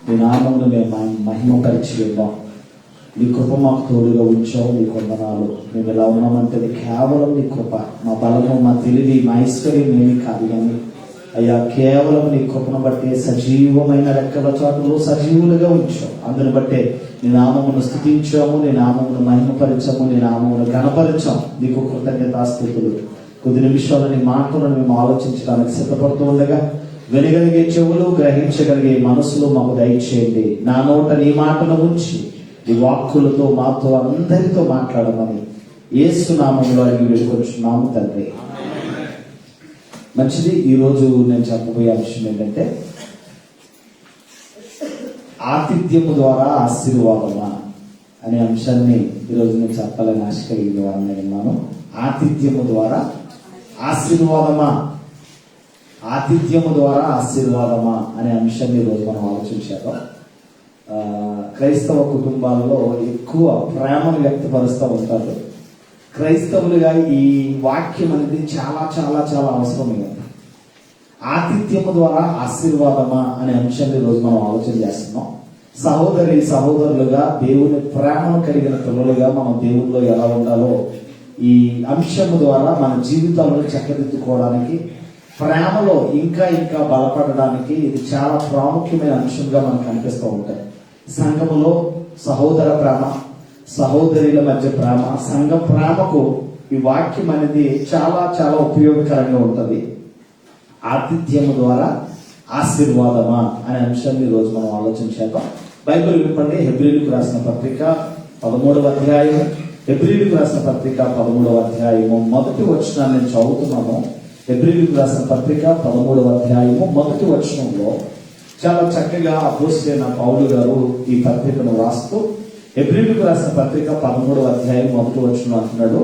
నీ నామమును మేము మహిమపరిచి ఉన్నాం. నీ కృప మాకు తోడుగా ఉంచావు. నీ వందనాలు. మేము ఎలా ఉన్నామంటే కేవలం నీ కృప. మా బలము, మా తెలివి, మా ఐశ్వర్యం ఏమి కాదు కానీ అయ్యా కేవలం నీ కృపను బట్టే సజీవమైన రెక్కల చాటులో సజీవులుగా ఉంచావు. అందుని బట్టే నీ నామమును స్తుతించాము, నీ నామమును మహిమపరిచాము, నీ నామమును గణపరిచాము. నీకు కృతజ్ఞతాస్తుతులు. కొద్ది నిమిషాలు నీ మాటలను మేము ఆలోచించడానికి సిద్ధపడుతూ ఉండగా వినగలిగే చెవులు, గ్రహించగలిగే మనసులు మాకు దయచేయండి. నా నోట నీ మాటను ఉంచి ఈ వాక్కులతో మాతో అందరితో మాట్లాడమని యేసు నామములో అడిగి వేడుకొంచున్నాము తండ్రి. మంచిది. ఈరోజు నేను చెప్పబోయే అంశం ఏంటంటే ఆతిథ్యము ద్వారా ఆశీర్వాదమా అనే అంశాన్ని ఈరోజు నేను చెప్పాలని ఆశ కలిగిన వారిని ఉన్నాను. ఆతిథ్యము ద్వారా ఆశీర్వాదమా, ఆతిథ్యము ద్వారా ఆశీర్వాదమా అనే అంశాన్ని ఈరోజు మనం ఆలోచించాము. క్రైస్తవ కుటుంబాల్లో ఎక్కువ ప్రేమను వ్యక్తపరుస్తూ ఉంటారు. క్రైస్తవులుగా ఈ వాక్యం అనేది చాలా చాలా చాలా అవసరమైనది. ఆతిథ్యము ద్వారా ఆశీర్వాదమా అనే అంశాన్ని ఈరోజు మనం ఆలోచన చేస్తున్నాం. సహోదరులుగా దేవుని ప్రేమను కలిగిన పిల్లలుగా మనం దేవుల్లో ఎలా ఉండాలో ఈ అంశము ద్వారా మన జీవితాలను చక్కదిద్దుకోవడానికి, ప్రేమలో ఇంకా ఇంకా బలపడడానికి ఇది చాలా ప్రాముఖ్యమైన అంశంగా మనకు కనిపిస్తూ ఉంటాయి. సంఘములో సహోదర ప్రేమ, సహోదరుల మధ్య ప్రేమ, సంఘ ప్రేమకు ఈ వాక్యం అనేది చాలా చాలా ఉపయోగకరంగా ఉంటుంది. ఆతిథ్యము ద్వారా ఆశీర్వాదమా అనే అంశాన్ని ఈరోజు మనం ఆలోచించాక బైబిల్ విప్పండి. హెబ్రీయులకు రాసిన పత్రిక 13వ అధ్యాయం. హెబ్రీయులకు రాసిన పత్రిక 13వ అధ్యాయము మొదటి వచనాన్ని నేను చదువుతున్నాను. హెబ్రీయులకు రాసిన పత్రిక 13వ అధ్యాయము మొదటి వచనంలో చాలా చక్కగా అపోస్తలుడైన పౌలు గారు ఈ పత్రికను రాస్తూ హెబ్రీయులకు రాసిన పత్రిక 13వ అధ్యాయం మొదటి వచనం అంటున్నాడు,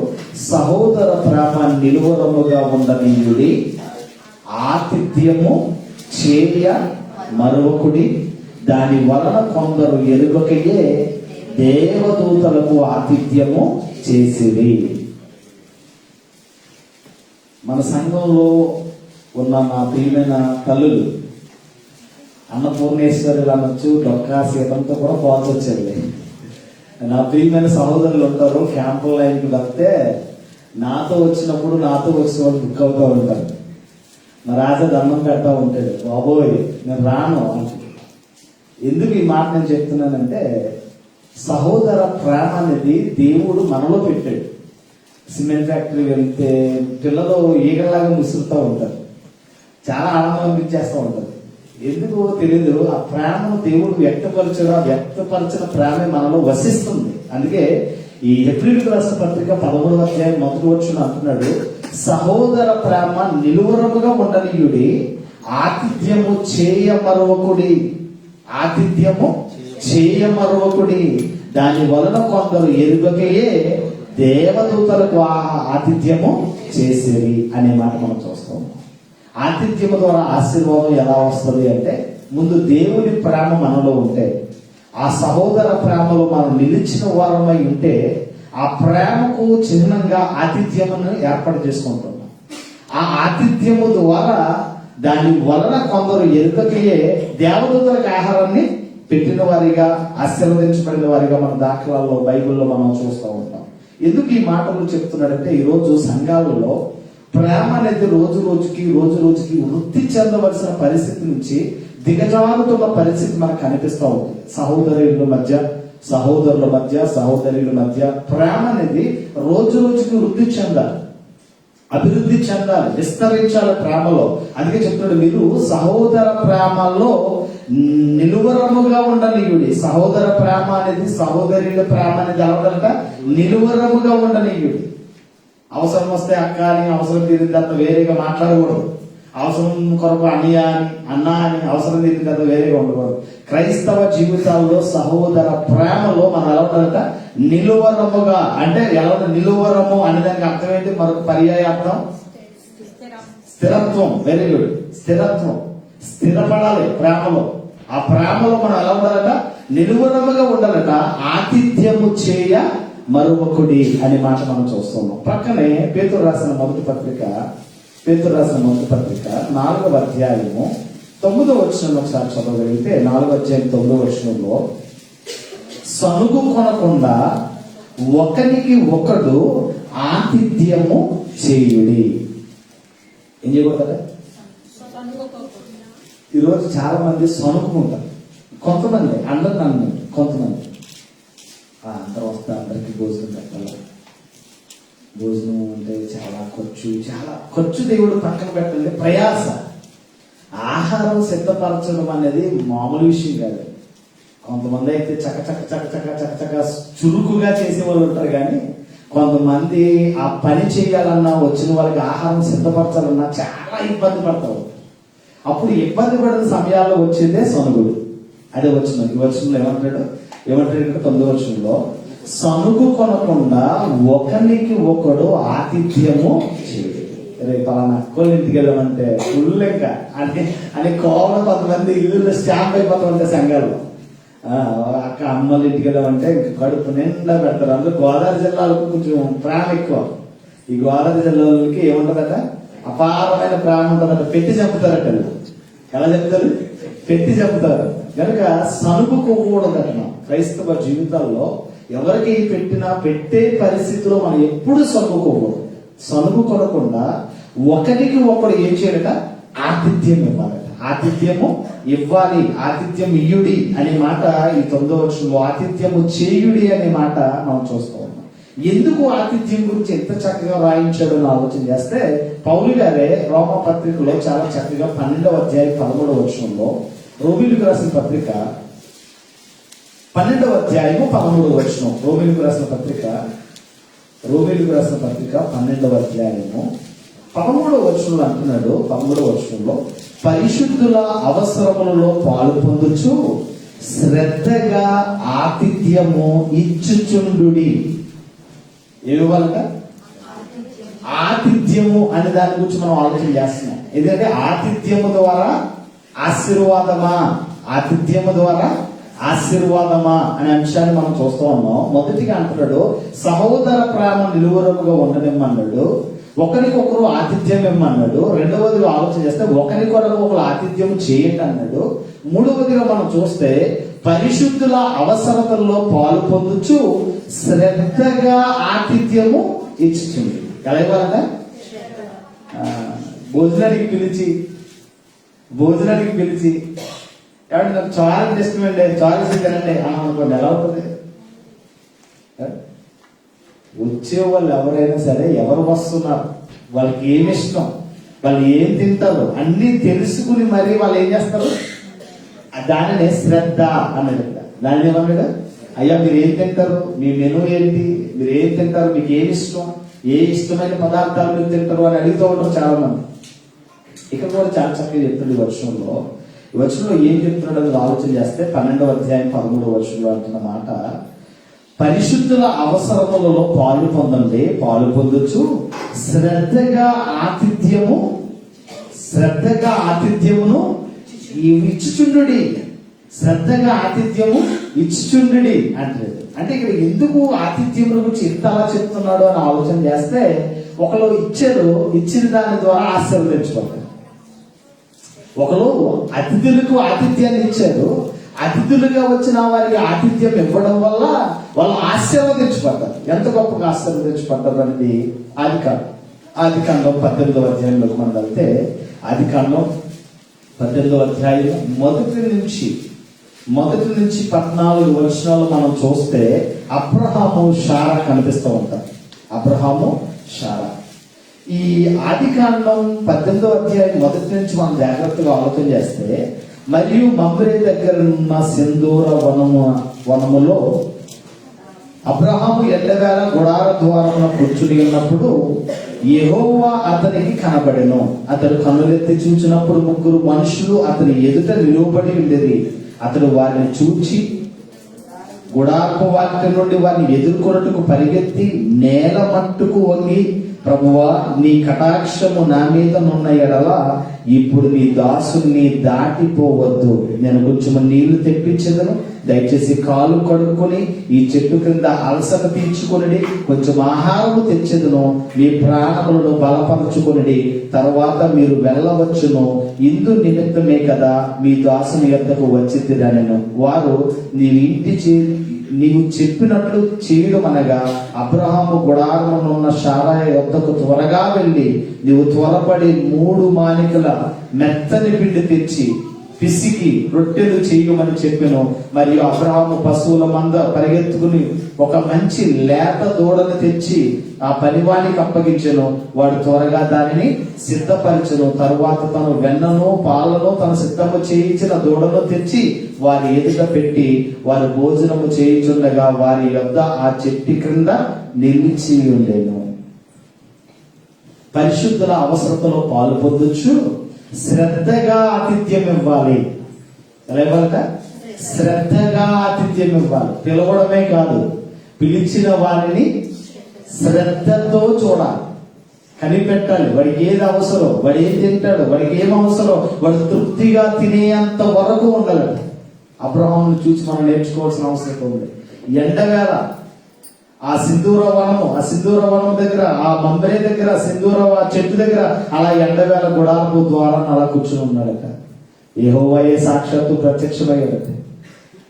సహోదర ప్రేమ నిలువరముగా ఉండనీయుడి, ఆతిథ్యము చేయ మరొకడి, దాని వలన కొందరు ఎరుగకయే దేవదూతలకు ఆతిథ్యము చేసిరి. మన సంఘంలో ఉన్న నా ప్రియమైన తల్లులు అన్నపూర్ణేశ్వరులు అనొచ్చు, డొక్కా సీతంతో కూడా పోల్చొచ్చేది. నా ప్రియమైన సహోదరులు ఉంటారు. క్యాంపుల లైన్కి వస్తే నాతో వచ్చినప్పుడు నాతో వచ్చిన వాళ్ళు బుక్ అవుతూ ఉంటారు. మా రాజా దండం పెడతా ఉంటాడు, బాబోయ్ నేను రాను అంటే. ఎందుకు ఈ మాట నేను చెప్తున్నానంటే సహోదర ప్రేమ అనేది దేవుడు మనలో పెట్టాడు. సిమెంట్ ఫ్యాక్టరీ వెళ్తే పిల్లలు ఈగలాగా ముసురుతూ ఉంటారు, చాలా ఆనందం అనిపించేస్తూ ఉంటారు. ఎందుకు తెలియదు, ఆ ప్రేమను దేవుడు వ్యక్తపరిచిన ప్రేమ మనలో వసిస్తుంది. అందుకే ఈ హెబ్రీయులకు రాసిన పత్రిక 13వ అధ్యాయం మొదటి వచనం అంటున్నాడు, సహోదర ప్రేమ నిలువరముగా ఉండనీయుడి, ఆతిథ్యము చేయమరొకడి, ఆతిథ్యము చేయమరొకడి, దాని వలన కొందరు ఎరుగకయే దేవదూతలకు ఆతిథ్యము చేసేవి అనే మాట మనం చూస్తాం. ఆతిథ్యము ద్వారా ఆశీర్వాదం ఎలా వస్తుంది అంటే ముందు దేవుని ప్రేమ మనలో ఉంటే, ఆ సహోదర ప్రేమలో మనం నిలిచిన వారమై ఉంటే ఆ ప్రేమకు చిహ్నంగా ఆతిథ్యమును ఏర్పాటు చేసుకుంటున్నాం. ఆ ఆతిథ్యము ద్వారా దాని వలన కొందరు ఎరుకకే దేవదూతలకు ఆహారాన్ని పెట్టిన వారిగా, ఆశీర్వదించబడిన వారిగా మన దాఖలాల్లో బైబిల్లో మనం చూస్తూ ఉంటాం. ఎందుకు ఈ మాటలు చెప్తున్నాడంటే ఈరోజు సంఘాలలో ప్రేమ అనేది రోజు రోజుకి వృద్ధి చెందవలసిన పరిస్థితి నుంచి దిగజారుతున్న పరిస్థితి మనకు కనిపిస్తూ ఉంటుంది. సహోదరుల మధ్య ప్రేమ అనేది రోజు రోజుకి వృద్ధి చెందాలి, అభివృద్ధి చెందాలి, విస్తరించాలి ప్రేమలో. అందుకే చెప్తున్నాడు, మీరు సహోదర ప్రేమలో నిలువరముగా ఉండనీయుడి. సహోదర ప్రేమ అనేది, సహోదరుల ప్రేమ అనేది ఎలా నిలువరముగా ఉండనీయుడి. అవసరం వస్తే అక్క అని, అవసరం తీరిన తర్వాత వేరేగా మాట్లాడకూడదు. అవసరం కొరకు అన్నయ్య అని, అన్న అని, అవసరం తీరిన తర్వాత వేరేగా ఉండకూడదు. క్రైస్తవ జీవితాల్లో సహోదర ప్రేమలో మనం ఎలా ఉండాలంట, నిలువరముగా. అంటే ఎలా నిలువరము అనే దానికి అర్థం ఏంటి? మరొక పర్యాయార్థం స్థిరత్వం. వెరీ గుడ్, స్థిరత్వం. స్థిరపడాలి ప్రేమలో. ఆ ప్రేమలో మనం ఎలా ఉండాలట, నిలువరముగా ఉండాలట. ఆతిథ్యము చేయ మరొకడి అనే మాట మనం చూస్తున్నాం. పక్కనే పేతురు రాసిన మొదటి పత్రిక 4వ అధ్యాయము 9వ వచనం ఒకసారి చదవగలిగితే 4:9 సనుగు కొనకుండా ఒకరికి ఒకడు ఆతిథ్యము చేయుడి. ఏం చేయకూడదు? ఈరోజు చాలా మంది సనుకుంటారు. కొంతమంది, అందరు నన్ను, కొంతమంది అందరూ వస్తే అందరికి భోజనం పెట్టాలి. భోజనం అంటే చాలా ఖర్చు దేవుడు పక్కన పెట్టండి, ప్రయాస. ఆహారం సిద్ధపరచడం అనేది మామూలు విషయం కాదు. కొంతమంది అయితే చక్క చురుకుగా చేసే వాళ్ళు ఉంటారు, కానీ కొంతమంది ఆ పని చేయాలన్నా, వచ్చిన వాళ్ళకి ఆహారం సిద్ధపరచాలన్నా చాలా ఇబ్బంది పడతారు. అప్పుడు ఇబ్బంది పడిన సమయాల్లో వచ్చిందే సనుగుడు. అదే వచ్చిన ఈ వచనంలో ఏమంటాడు? 9వ వచనంలో సనుగు కొనకుండా ఒకరికి ఒకడు ఆతిథ్యము చేయడు. రేపు అలా నక్కులు ఇంటికి వెళ్ళామంటే ఫుల్ ఇంకా అని కోపం. కొంతమంది ఇల్లు స్టాంప్ అయిపోతామంటే సంఘాలు. అక్క అమ్మలు ఇంటికి వెళ్ళామంటే ఇంక కడుపు నిండా పెడతారు. అందులో గోదావరి జిల్లాలకు కొంచెం ప్రేమ ఎక్కువ. ఈ గోదావరి జిల్లాలకి ఏముంటదట? అపారమైన ప్రేమ ఉంటుందట. పెట్టి చంపుతారట. ఎలా చెప్తారు? పెట్టి చంపుతారు. కనుక సనుగుకోకూడదట. క్రైస్తవ జీవితాల్లో ఎవరికి పెట్టినా పెట్టే పరిస్థితిలో మనం ఎప్పుడు సనుగుకోకూడదు. సనుగు కొనకుండా ఒకరికి ఒకడు ఏం చేయాలట? ఆతిథ్యం ఇవ్వాలట. ఆతిథ్యము ఇవ్వాలి, ఆతిథ్యం ఇయ్యుడి అనే మాట ఈ 9వ వచనంలో, ఆతిథ్యము చేయుడి అనే మాట మనం చూస్తూ ఉన్నాం. ఎందుకు ఆతిథ్యం గురించి ఎంత చక్కగా రాయించాడో ఆలోచన చేస్తే, పౌలు గారే రోమా పత్రికలో చాలా చక్కగా 12:13 రోమీయులకు రాసిన పత్రిక 12:13 రోమీయులకు రాసిన పత్రిక 12:13 అంటున్నాడు. 13 పరిశుద్ధుల అవసరములలో పాలు పొందుచు శ్రద్ధగా ఆతిథ్యము ఇచ్చుచుండుడి. ఏమివ్వాలంట? ఆతిథ్యము అనే దాని గురించి మనం ఆలోచన చేస్తున్నాం. ఎందుకంటే ఆతిథ్యము ద్వారా ఆశీర్వాదమా, ఆతిథ్యము ద్వారా ఆశీర్వాదమా అనే అంశాన్ని మనం చూస్తూ ఉన్నాం. మొదటిగా అంటున్నాడు సహోదర ప్రేమ నిలువరముగా ఉండనిమ్మన్నాడు. ఒకరికొకరు ఆతిథ్యం ఇమ్మన్నాడు. రెండవదిగా ఆలోచన చేస్తే ఒకరికొకరు ఒకరు ఆతిథ్యం చేయండి అన్నాడు. మూడవదిగా మనం చూస్తే పరిశుద్ధుల అవసరతల్లో పాలు పొందుచు శ్రద్ధగా ఆతిథ్యము ఇచ్చుతుంది. ఎలా ఇవ్వాలంట? భోజనానికి పిలిచి కాబట్టి నాకు చాలా ఇష్టమండి, చాలా ఇష్టండి అనుకోండి, ఎలా ఉంటుంది? వచ్చే వాళ్ళు ఎవరైనా సరే, ఎవరు వస్తున్నారు, వాళ్ళకి ఏమి ఇష్టం, వాళ్ళు ఏం తింటారు అన్ని తెలుసుకుని మరి వాళ్ళు ఏం చేస్తారు? దానినే శ్రద్ధ అన్నాడు. దాన్ని ఏమన్నాడు? అయ్యా మీరు ఏం తింటారు, మీ మెనూ ఏంటి, మీరు ఏం తింటారు, మీకు ఏమి ఇష్టం, ఏ ఇష్టమైన పదార్థాలు మీరు తింటారు అని అడుగుతూ ఉంటారు చాలా మంది. ఇక్కడ కూడా చాలా చక్కగా చెప్తుంది ఈ వచనంలో ఏం చెప్తున్నాడు అని ఆలోచన చేస్తే 12:13 అంటున్న మాట, పరిశుద్ధుల అవసరములలో పాలు పొందండి, పాలు పొందొచ్చు శ్రద్ధగా ఆతిథ్యమును ఇచ్చుచుండుడి. శ్రద్ధగా ఆతిథ్యము ఇచ్చుచుండుడి అంటే ఇక్కడ ఎందుకు ఆతిథ్యముల గురించి ఎంత అలా చెప్తున్నాడు అని ఆలోచన చేస్తే, ఒకరు ఇచ్చిన దాని ద్వారా ఆశీర్వదించబడతారు. ఒకరు అతిథులకు ఆతిథ్యాన్ని ఇచ్చారు. అతిథులుగా వచ్చిన వారికి ఆతిథ్యం ఇవ్వడం వల్ల వాళ్ళు ఆశీర్వదించబడ్డారు. ఎంత గొప్పగా ఆశీర్వదించబడ్డారు అనేది ఆదికాండం 18వ అధ్యాయంలోకి మనం వెళ్తే, ఆదికాండం 18వ అధ్యాయం మొదటి నుంచి 14 వచనాలు మనం చూస్తే అబ్రహాము శారా కనిపిస్తూ ఉంటారు. అబ్రహాము శారా ఈ ఆదికాండం 18వ అధ్యాయం మొదటి నుంచి మనం జాగ్రత్తగా ఆలోచన చేస్తే, మరియు మమ్రే దగ్గర ఉన్న సింధూర వనములో అబ్రహాము ఎల్లవేళ గుడార ద్వారమున కూర్చుని ఉన్నప్పుడు యెహోవా అతనికి కనబడెను. అతడు కన్నులెత్తి చూచినప్పుడు 3 మనుషులు అతని ఎదుట నిలువబడి ఉండేది. అతడు వారిని చూచి గుడారపు వాక్యం నుండి వారిని ఎదుర్కొన్నట్టుకు పరిగెత్తి నేల మట్టుకు వంగి, ప్రభువా నీ కటాక్షము నా మీద నున్న ఎడల ఇప్పుడు నీ దాసుని దాటిపోవద్దు, నేను కొంచెం నీళ్లు తెప్పించదను, దయచేసి కాలు కడుక్కొని ఈ చెట్టు క్రింద అలసట తీర్చుకొనిడి, కొంచెం ఆహారము తెచ్చదును, మీ ప్రాణములను బలపరచుకొనిడి, తర్వాత మీరు వెళ్ళవచ్చును, ఇందు నిమిత్తమే కదా మీ దాసుని యొద్దకు వచ్చిద్దిరనెను. వారు నీవు చెప్పినట్లు చేయడం అనగా అబ్రహాము గుడారమునున్న శారాయ యొద్దకు త్వరగా వెళ్ళి నీవు త్వరపడి 3 మానికల మెత్తని పిండి తెచ్చి పిసికి రొట్టెలు చేయమని చెప్పెను. మరియు అబ్రహాము పశువుల మంద పరిగెత్తుకుని ఒక మంచి లేత దూడను తెచ్చి ఆ పనివానికి అప్పగించెను. వాడు త్వరగా దానిని సిద్ధపరచెను. తరువాత తను వెన్నను పాలను తను సిద్ధము చేయించిన దూడను తెచ్చి వారి ఎదుట పెట్టి వారు భోజనము చేయించుండగా వారి యొద్ద ఆ చెట్టు క్రింద నిలిచి ఉండేను. పరిశుద్ధుల అవసరతలో పాలు పొందొచ్చు, శ్రద్ధగా ఆతిథ్యం ఇవ్వాలి. ఎలా ఇవ్వాలట? శ్రద్ధగా ఆతిథ్యం ఇవ్వాలి. పిలవడమే కాదు, పిలిచిన వారిని శ్రద్ధతో చూడాలి, కనిపెట్టాలి. వాడికి ఏది అవసరం, వాడు ఏం తింటాడు, వాడికి ఏం అవసరం, వాడు తృప్తిగా తినేంత వరకు ఉండాలి. అబ్రహామును చూసి మనం నేర్చుకోవాల్సిన అవసరం ఉంది. ఎండవేళ ఆ సింధూర వనము దగ్గర, ఆ మంబరే దగ్గర, సింధూర చెట్టు దగ్గర అలా ఎండవేళ గుడారపు ద్వారాన్ని అలా కూర్చుని ఉన్నాడట. యెహోవాయే సాక్షాత్తు ప్రత్యక్షమయ్యాడట.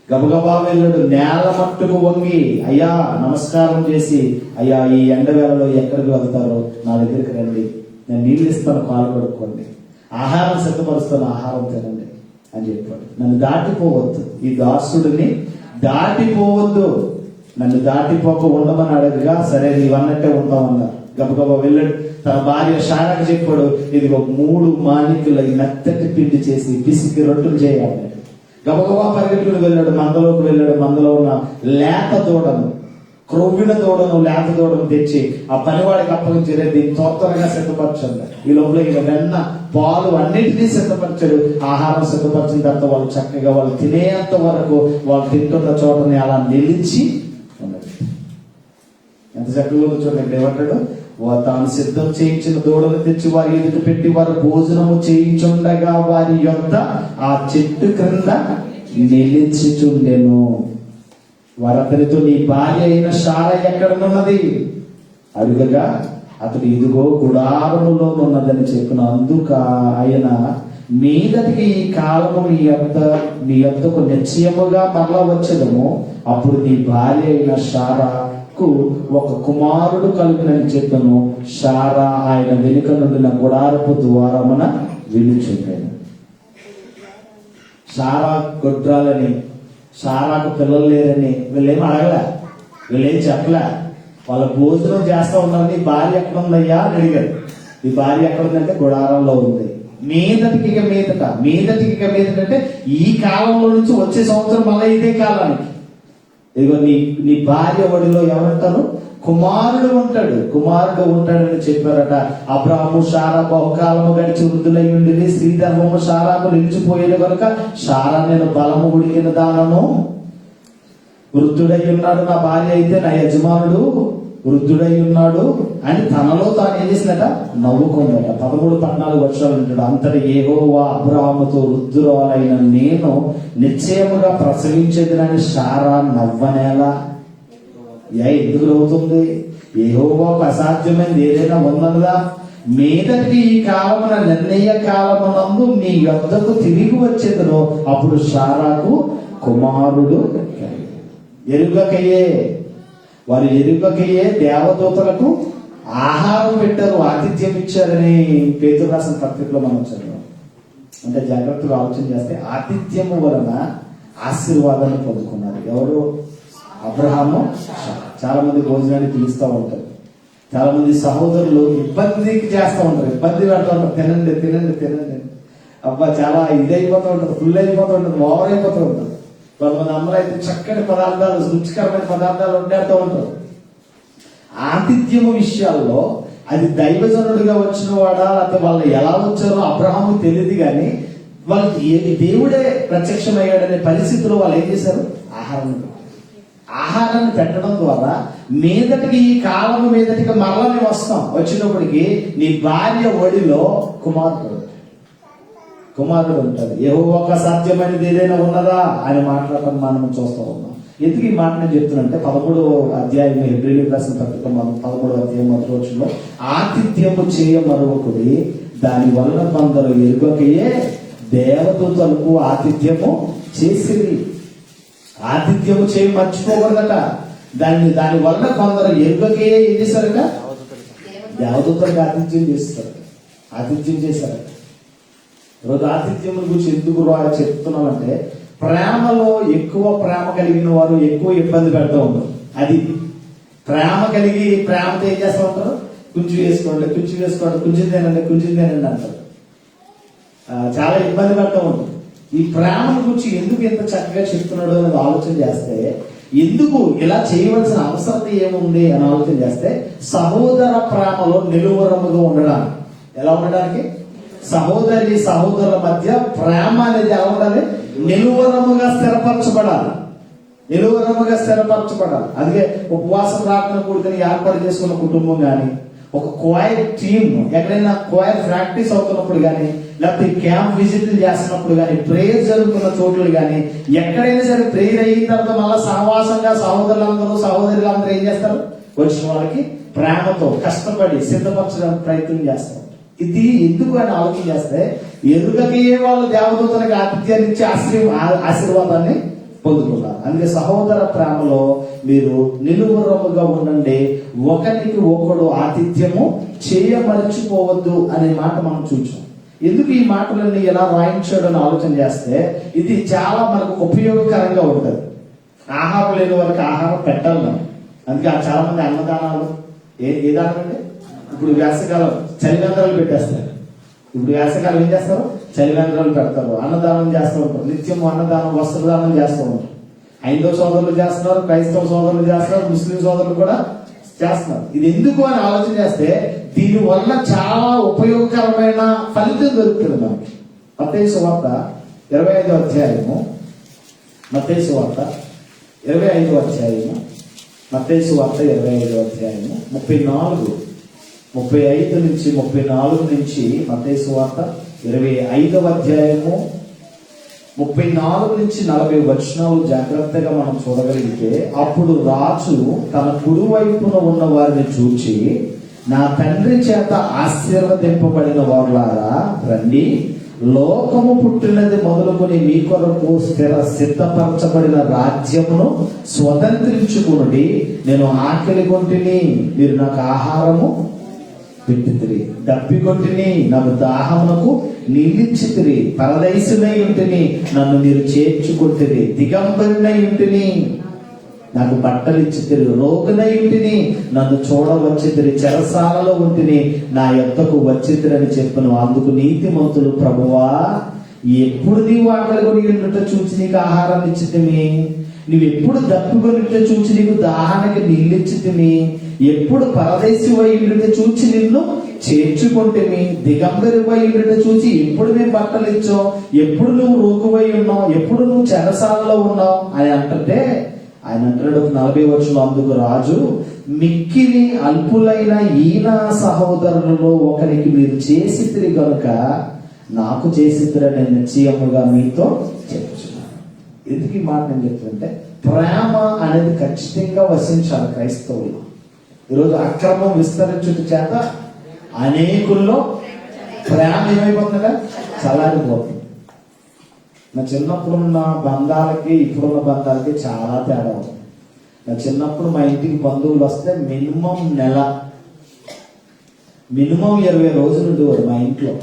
గబగబా వెళ్ళాడు, నేల మట్టుకు వంగి అయ్యా నమస్కారం చేసి, అయ్యా ఈ ఎండవేళలో ఎక్కడికి వెళ్తారో నా దగ్గరికి రండి, నేను నీళ్ళు ఇస్తాను, కాలు కడుక్కోండి, ఆహారం సిద్ధపరుస్తాను, ఆహారం తినండి అని చెప్పాడు. నన్ను దాటిపోవద్దు, ఈ దాసుడిని దాటిపోవద్దు, నన్ను దాటిపోక ఉండమని అడగగా సరే నీవన్నట్టే ఉంటామన్నారు. గబగబా వెళ్ళాడు, తన భార్య శారాకు చెప్పాడు, ఇది 3 మానికల మెత్తటి పిండి చేసి పిసికి రొట్టెలు చేయాలి. గబగబా పరిగెట్టుకుని వెళ్ళాడు, మందలోకి వెళ్ళాడు. మందలో ఉన్న లేత దూడను, క్రొవ్విన దూడను, లేత దూడను తెచ్చి ఆ పనివాడికి అప్పగించి దీన్ని త్వరగా సిద్ధపరచండి. ఈ లోపల ఇక వెన్న పాలు అన్నింటినీ సిద్ధపరిచాడు. ఆహారం సిద్ధపరిచిన తర్వాత వాళ్ళు చక్కగా వాళ్ళు తినేంత వరకు వాళ్ళు తింటున్న చోటని అలా నిలిచి ఉన్నది. ఎంత చక్కగా చూడండి. ఏమంటాడు? తాను సిద్ధం చేయించిన దూడను తెచ్చి వారి ఎదుట పెట్టి వారు భోజనము చేయించుండగా వారి యొద్ద ఆ చెట్టు క్రింద నిలిచిచుండెను. వారతనితో నీ భార్య అయిన శారా ఎక్కడనున్నది అడుగగా అతడు ఇదిగో గుడారములో ఉన్నదని చెప్పిన. అందుక ఆయన మీదటికి ఈ కాలము మీ యొద్దకు నిశ్చయముగా మరలా వచ్చేదము, అప్పుడు నీ భార్య అయిన శారాకు ఒక కుమారుడు కలుగునని చెప్పను. శారా ఆయన వెనుక నుండిన గుడారపు ద్వారమున విలుచుండెను. శారా గొడ్రాలని, శారాకు పిల్లలు లేరని వీళ్ళేం అడగలే, వీళ్ళేం చెప్పలే. వాళ్ళ భోజనం చేస్తా ఉన్నారు. నీ భార్య ఎక్కడ ఉందయ్యా అని అడిగారు. నీ భార్య ఎక్కడ ఉందంటే గుడారంలో ఉంది. మీదటికి ఇక మీదట అంటే ఈ కాలంలో నుంచి వచ్చే సంవత్సరం మళ్ళీ ఇదే కాలానికి ఇదిగో నీ భార్య ఒడిలో ఎవరుంటారు? కుమారుడు ఉంటాడని చెప్పారట. అబ్రాహాము శారా బహుకాలము గడిచి వృద్ధులై ఉండి శ్రీధర్మము శారాకు నిలిచిపోయేది కనుక శారా నేను బలము ఉడికిన దానను, వృద్ధుడై ఉన్నాడు నా భార్య అయితే నా యజమానుడు వృద్ధుడై ఉన్నాడు అని తనలో తాను ఏం చేసిందట? నవ్వుకుందట. 13-14 వర్షాలు ఉంటాడు. అంతటి యెహోవా అబ్రాహాముతో వృద్ధురాలైన నేను నిశ్చయముగా ప్రసవించేదినని శారా నవ్వనేలా? ఎందుకు నవ్వుతుంది? యెహోవాకు అసాధ్యమైనది ఏదైనా ఉందన్నదా? మీదటి ఈ కాలమున నిర్ణయ కాలమునందు మీ యొద్దకు తిరిగి వచ్చేదను, అప్పుడు శారాకు కుమారుడు. వారు ఎరుకకయ్యే దేవదూతలకు ఆహారం పెట్టారు, ఆతిథ్యం ఇచ్చారని పేతురు రాసిన పత్రికలో మనం చదివాం. అంటే జాగ్రత్తగా ఆలోచన చేస్తే ఆతిథ్యము వలన ఆశీర్వాదాన్ని పొందుకున్నారు. ఎవరు? అబ్రహాము. చాలా మంది భోజనాన్ని పిలుస్తూ ఉంటారు. చాలా మంది సహోదరులు ఇబ్బందికి చేస్తూ ఉంటారు, ఇబ్బంది పెడతా ఉంటారు. తినండి అబ్బా చాలా ఇదైపోతూ ఉంటుంది, ఫుల్ అయిపోతూ ఉంటుంది, ఓవర్ అయిపోతూ ఉంటుంది. కొంతమంది అమ్మలు అయితే చక్కటి పదార్థాలు, రుచికరమైన పదార్థాలు వండేస్తూ ఉంటారు. ఆతిథ్యము విషయాల్లో అది దైవజనుడిగా వచ్చిన వాడా లేకపోతే వాళ్ళు ఎలా వచ్చారో అబ్రహాము తెలియదు, కానీ వాళ్ళకి దేవుడే ప్రత్యక్షమయ్యాడనే పరిస్థితుల్లో వాళ్ళు ఏం చేశారు? ఆహారాన్ని పెట్టడం ద్వారా మీదటికి ఈ కాలము మీదటికి మరలా మేము వస్తాం. వచ్చినప్పటికీ నీ భార్య ఒడిలో కుమారుడు. కుమారుడు ఉంటాడు. యెహోవాకు అసాధ్యమైనది ఏదైనా ఉన్నదా అని మాట్లాడటం మనం చూస్తూ ఉన్నాం. ఎందుకు ఈ మాట నేను చెప్తున్నానంటే 13వ అధ్యాయం హెబ్రీయులకు రాసిన పత్రిక 13వ అధ్యాయం 1వ వచనంలో ఆతిథ్యము చేయ మరొకటి దాని వలన కొందరు ఎరుగకయే దేవదూతలకు ఆతిథ్యము చేసిరి. ఆతిథ్యము చేయి మర్చిపోకూడదట. దాని వలన కొందరు ఎరుగకయే ఏం చేశారట? దేవదూతలకు ఆతిథ్యం చేస్తారు. ఆతిథ్యం చేశారట. ఈరోజు ఆతిథ్యం గురించి ఎందుకు చెప్తున్నామంటే ప్రేమలో ఎక్కువ ప్రేమ కలిగిన వారు ఎక్కువ ఇబ్బంది పెడతా ఉంటారు. అది ప్రేమ కలిగి ప్రేమతో ఏం చేస్తూ ఉంటారు? కుంచి వేసుకోండి, కుంచి తినండి అంటారు. చాలా ఇబ్బంది పెడతా ఉంటారు. ఈ ప్రేమ గురించి ఎందుకు ఎంత చక్కగా చెప్తున్నాడు అనేది ఆలోచన చేస్తే, ఎందుకు ఇలా చేయవలసిన అవసరం ఏముంది అని ఆలోచన చేస్తే, సహోదర ప్రేమలో నిలువరముగా ఉండడానికి. ఎలా ఉండడానికి? సహోదరుల మధ్య ప్రేమ అనేది ఎలా ఉండాలి? నిలువరముగా స్థిరపరచబడాలి. అందుకే ఉపవాసం ప్రార్థన కూడుకుని ఏర్పాటు చేసుకున్న కుటుంబం కానీ, ఒక క్వైర్ టీమ్ ఎక్కడైనా క్వైర్ ప్రాక్టీస్ అవుతున్నప్పుడు కానీ, లేకపోతే క్యాంప్ విజిట్లు చేస్తున్నప్పుడు కానీ, ప్రేయర్ జరుగుతున్న చోట్ల కానీ, ఎక్కడైనా సరే ప్రేయర్ అయిన తర్వాత మళ్ళీ సహవాసంగా సహోదరులందరూ ఏం చేస్తారు? వచ్చిన వాళ్ళకి ప్రేమతో కష్టపడి సిద్ధపరచడానికి ప్రయత్నం చేస్తారు. ఇది ఎందుకు అని ఆలోచన చేస్తే, ఎరుగకే వాళ్ళు దేవదూతలకు ఆతిథ్యాన్ని ఇచ్చి ఆశీర్వాదాన్ని పొందుతున్నారు. అందుకే సహోదర ప్రేమలో మీరు నిలువరముగా ఉండండి, ఒకరికి ఒకడు ఆతిథ్యము చేయమర్చిపోవద్దు అనే మాట మనం చూసాం. ఎందుకు ఈ మాటలన్నీ ఎలా రాయించాడు అని ఆలోచన చేస్తే, ఇది చాలా మనకు ఉపయోగకరంగా ఉంటుంది. ఆహారం లేని వారికి ఆహారం పెట్టాలి మనం. అందుకే చాలా మంది అన్నదానాలు ఏ దానం అండి? ఇప్పుడు వేసవికాలం చలివేంద్రాలు పెట్టేస్తారు. ఇప్పుడు వేసవికాలం ఏం చేస్తారు? చలివేంద్రాలు పెడతారు, అన్నదానం చేస్తూ ఉంటారు. నిత్యం అన్నదానం, వస్త్రదానం చేస్తూ ఉంటారు. హైందవ సోదరులు చేస్తున్నారు, క్రైస్తవ సోదరులు చేస్తున్నారు, ముస్లిం సోదరులు కూడా చేస్తున్నారు. ఇది ఎందుకు అని ఆలోచన చేస్తే, దీని వల్ల చాలా ఉపయోగకరమైన ఫలితం దొరుకుతుంది మనకి. మత్తయి సువార్త 25వ అధ్యాయము, మత్తయి సువార్త 25వ అధ్యాయము 35 నుంచి 34 నుంచి మత్తయి సువార్త 25వ అధ్యాయము 34 నుంచి 40 వచనాలు జాగ్రత్తగా మనం చూడగలిగితే, అప్పుడు రాజు తన కుడి వైపున ఉన్న వారిని చూచి, నా తండ్రి చేత ఆశీర్వదింపబడిన వారులారా రండి, లోకము పుట్టినది మొదలుకొని మీ కొరకు సిద్ధపరచబడిన రాజ్యమును స్వతంత్రించుకుని, నేను ఆకలి కొంటిని, మీరు నాకు ఆహారము పెట్టితిరి, దప్పికొంటిని, నాకు దాహమునకు నీళ్ళిచ్చితిరి, పరదేశునై ఉంటిని, నన్ను మీరు చేర్చుకుంటిరి, దిగంబరినై ఉంటిని, నాకు బట్టలు ఇచ్చితిరి, రోగునై ఉంటిని, నన్ను చూడవచ్చితిరి, చెరసాలలో ఉంటిని, నా యొద్దకు వచ్చితిరని చెప్పను. అందుకు నీతిమంతులు, ప్రభువా, ఎప్పుడు నీవు ఆకలి కొని ఉండుట చూచి నీకు ఆహారం ఇచ్చితిమి, నువ్వు ఎప్పుడు దప్పికొనిట చూచి నీకు దాహానికి నీళ్ళిచ్చితిమి, ఎప్పుడు పరదేశి ఉండుట చూచి నిన్ను చేర్చుకుంటేమి, దిగంబరి ఉండుట చూచి ఎప్పుడు మేము బట్టలు ఇచ్చాం, ఎప్పుడు నువ్వు రోగువై ఉన్నావు, ఎప్పుడు నువ్వు చెరసాలలో ఉన్నావు అని అంటే, ఆయన అంటాడు 40వ వచనంలో, అందుకు రాజు, మిక్కిలి అల్పులైన ఈయన సహోదరులలో ఒకరికి మీరు చేసితిరి గనుక నాకు చేసితిరని నిశ్చయముగా మీతో చెప్తున్నాను. ఎందుకు ఈ మాట నేను చెప్తుంటే, ప్రేమ అనేది ఖచ్చితంగా వసించాలి క్రైస్తవులు. ఈరోజు అక్రమం విస్తరించుట చేత అనేకుల్లో ప్రేమ ఏమైపోతుందా? చల్లారిపోతుంది. నా చిన్నప్పుడు ఉన్న బంధాలకి ఇప్పుడున్న బంధాలకి చాలా తేడా ఉంది. నా చిన్నప్పుడు మా ఇంటికి బంధువులు వస్తే మినిమం 20 రోజులు ఉండేవారు మా ఇంట్లో.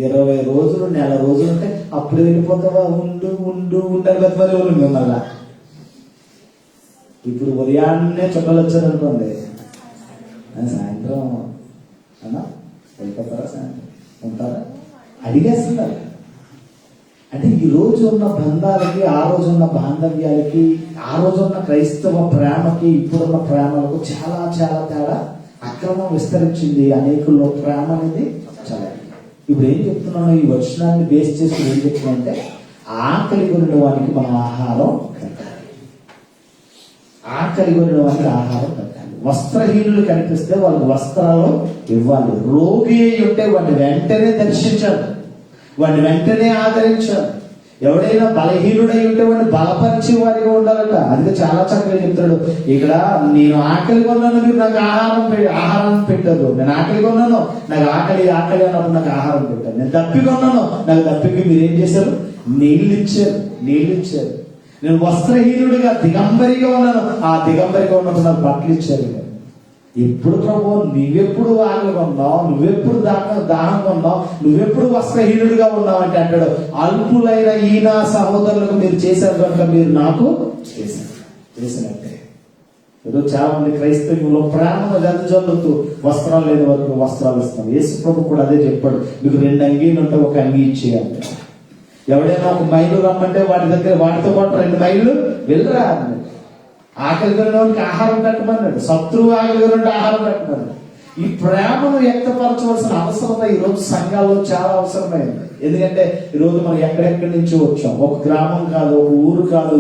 20 రోజులు, నెల రోజులు ఉంటే అప్పుడు వెళ్ళిపోతావా, ఉండాలి బతిమలు మిమ్మల్ని. ఇప్పుడు ఉదయాన్నే చుట్టాలు వచ్చారనుకోండి, సాయంత్రం అన్నా వెళ్ళిపోతారా, సాయంత్రం ఉంటారా, అడిగేస్తున్నారు. అంటే ఈ రోజు ఉన్న బంధాలకి, ఆ రోజు ఉన్న బాంధవ్యాలకి, ఆ రోజు ఉన్న క్రైస్తవ ప్రేమకి ఇప్పుడున్న ప్రేమలకు చాలా చాలా తేడా. అక్రమం విస్తరించింది, అనేకుల్లో ప్రేమ అనేది చాలా. ఇప్పుడు ఏం చెప్తున్నాను, ఈ వచనాన్ని బేస్ చేసుకుని ఏం చెప్తున్నానంటే, ఆకలి కొనిన వానికి మనం ఆహారం పెట్టాలి. ఆకలి కొనిన వానికి ఆహారం పెట్టాలి. వస్త్రహీనులు కనిపిస్తే వాళ్ళకి వస్త్రాలు ఇవ్వాలి. రోగి ఉంటే వాడిని వెంటనే దర్శించాలి. వాడిని వెంటనే ఆదరించాలి. ఎవడైనా బలహీనుడై ఉంటే వాడిని బలపరిచే వారిగా ఉండాలంట. అందుకే చాలా చక్కగా చెప్తాడు ఇక్కడ, నేను ఆకలిగా ఉన్నాను, మీరు నాకు ఆహారం పెట్టారు. నేను ఆకలిగా ఉన్నాను, నాకు ఆకలి అన్నప్పుడు నాకు ఆహారం పెట్టారు. నేను దప్పిగా ఉన్నాను, నాకు దప్పికి మీరు ఏం చేశారు? నీళ్ళు ఇచ్చారు. నేను వస్త్రహీనుడిగా దిగంబరిగా ఉన్నాను, ఆ దిగంబరిగా ఉన్నప్పుడు నాకు బట్టలు ఇచ్చారు. ఎప్పుడు ప్రభు నువ్వెప్పుడు ఆకలిగా ఉన్నావు, నువ్వెప్పుడు దాహంగా ఉన్నావు, నువ్వెప్పుడు వస్త్రహీనుడిగా ఉన్నావు అంటే అంటాడు, అల్పులైన ఈయన సహోదరులకు మీరు చేశారు కనుక మీరు నాకు చేసినట్టే. ఏదో చాలా మంది క్రైస్తవులు ప్రేమను వెదజల్లుతూ వస్త్రాలు లేని వరకు వస్త్రాలు ఇస్తాం. యేసు ప్రభు కూడా అదే చెప్పాడు, మీకు 2 అంగీలు ఉంటే ఒక అంగీ ఇచ్చేయాలి. ఎవడైనా ఒక మైలు రమ్మంటే వాటితో పాటు 2 మైళ్ళు వెళ్ళరా అన్నాడు. ఆకలిగా ఉన్నవాడికి ఆహారం పెట్టమన్నాడు, శత్రువు ఆకలిగా ఉంటే ఆహారం పెట్టమన్నాడు. ఈ ప్రేమను వ్యక్తపరచవలసిన అవసరత ఈరోజు సంఘాల్లో చాలా అవసరమైంది. ఎందుకంటే ఈరోజు మనం ఎక్కడెక్కడి నుంచి వచ్చాం, ఒక గ్రామం కాదు, ఒక ఊరు కాదు,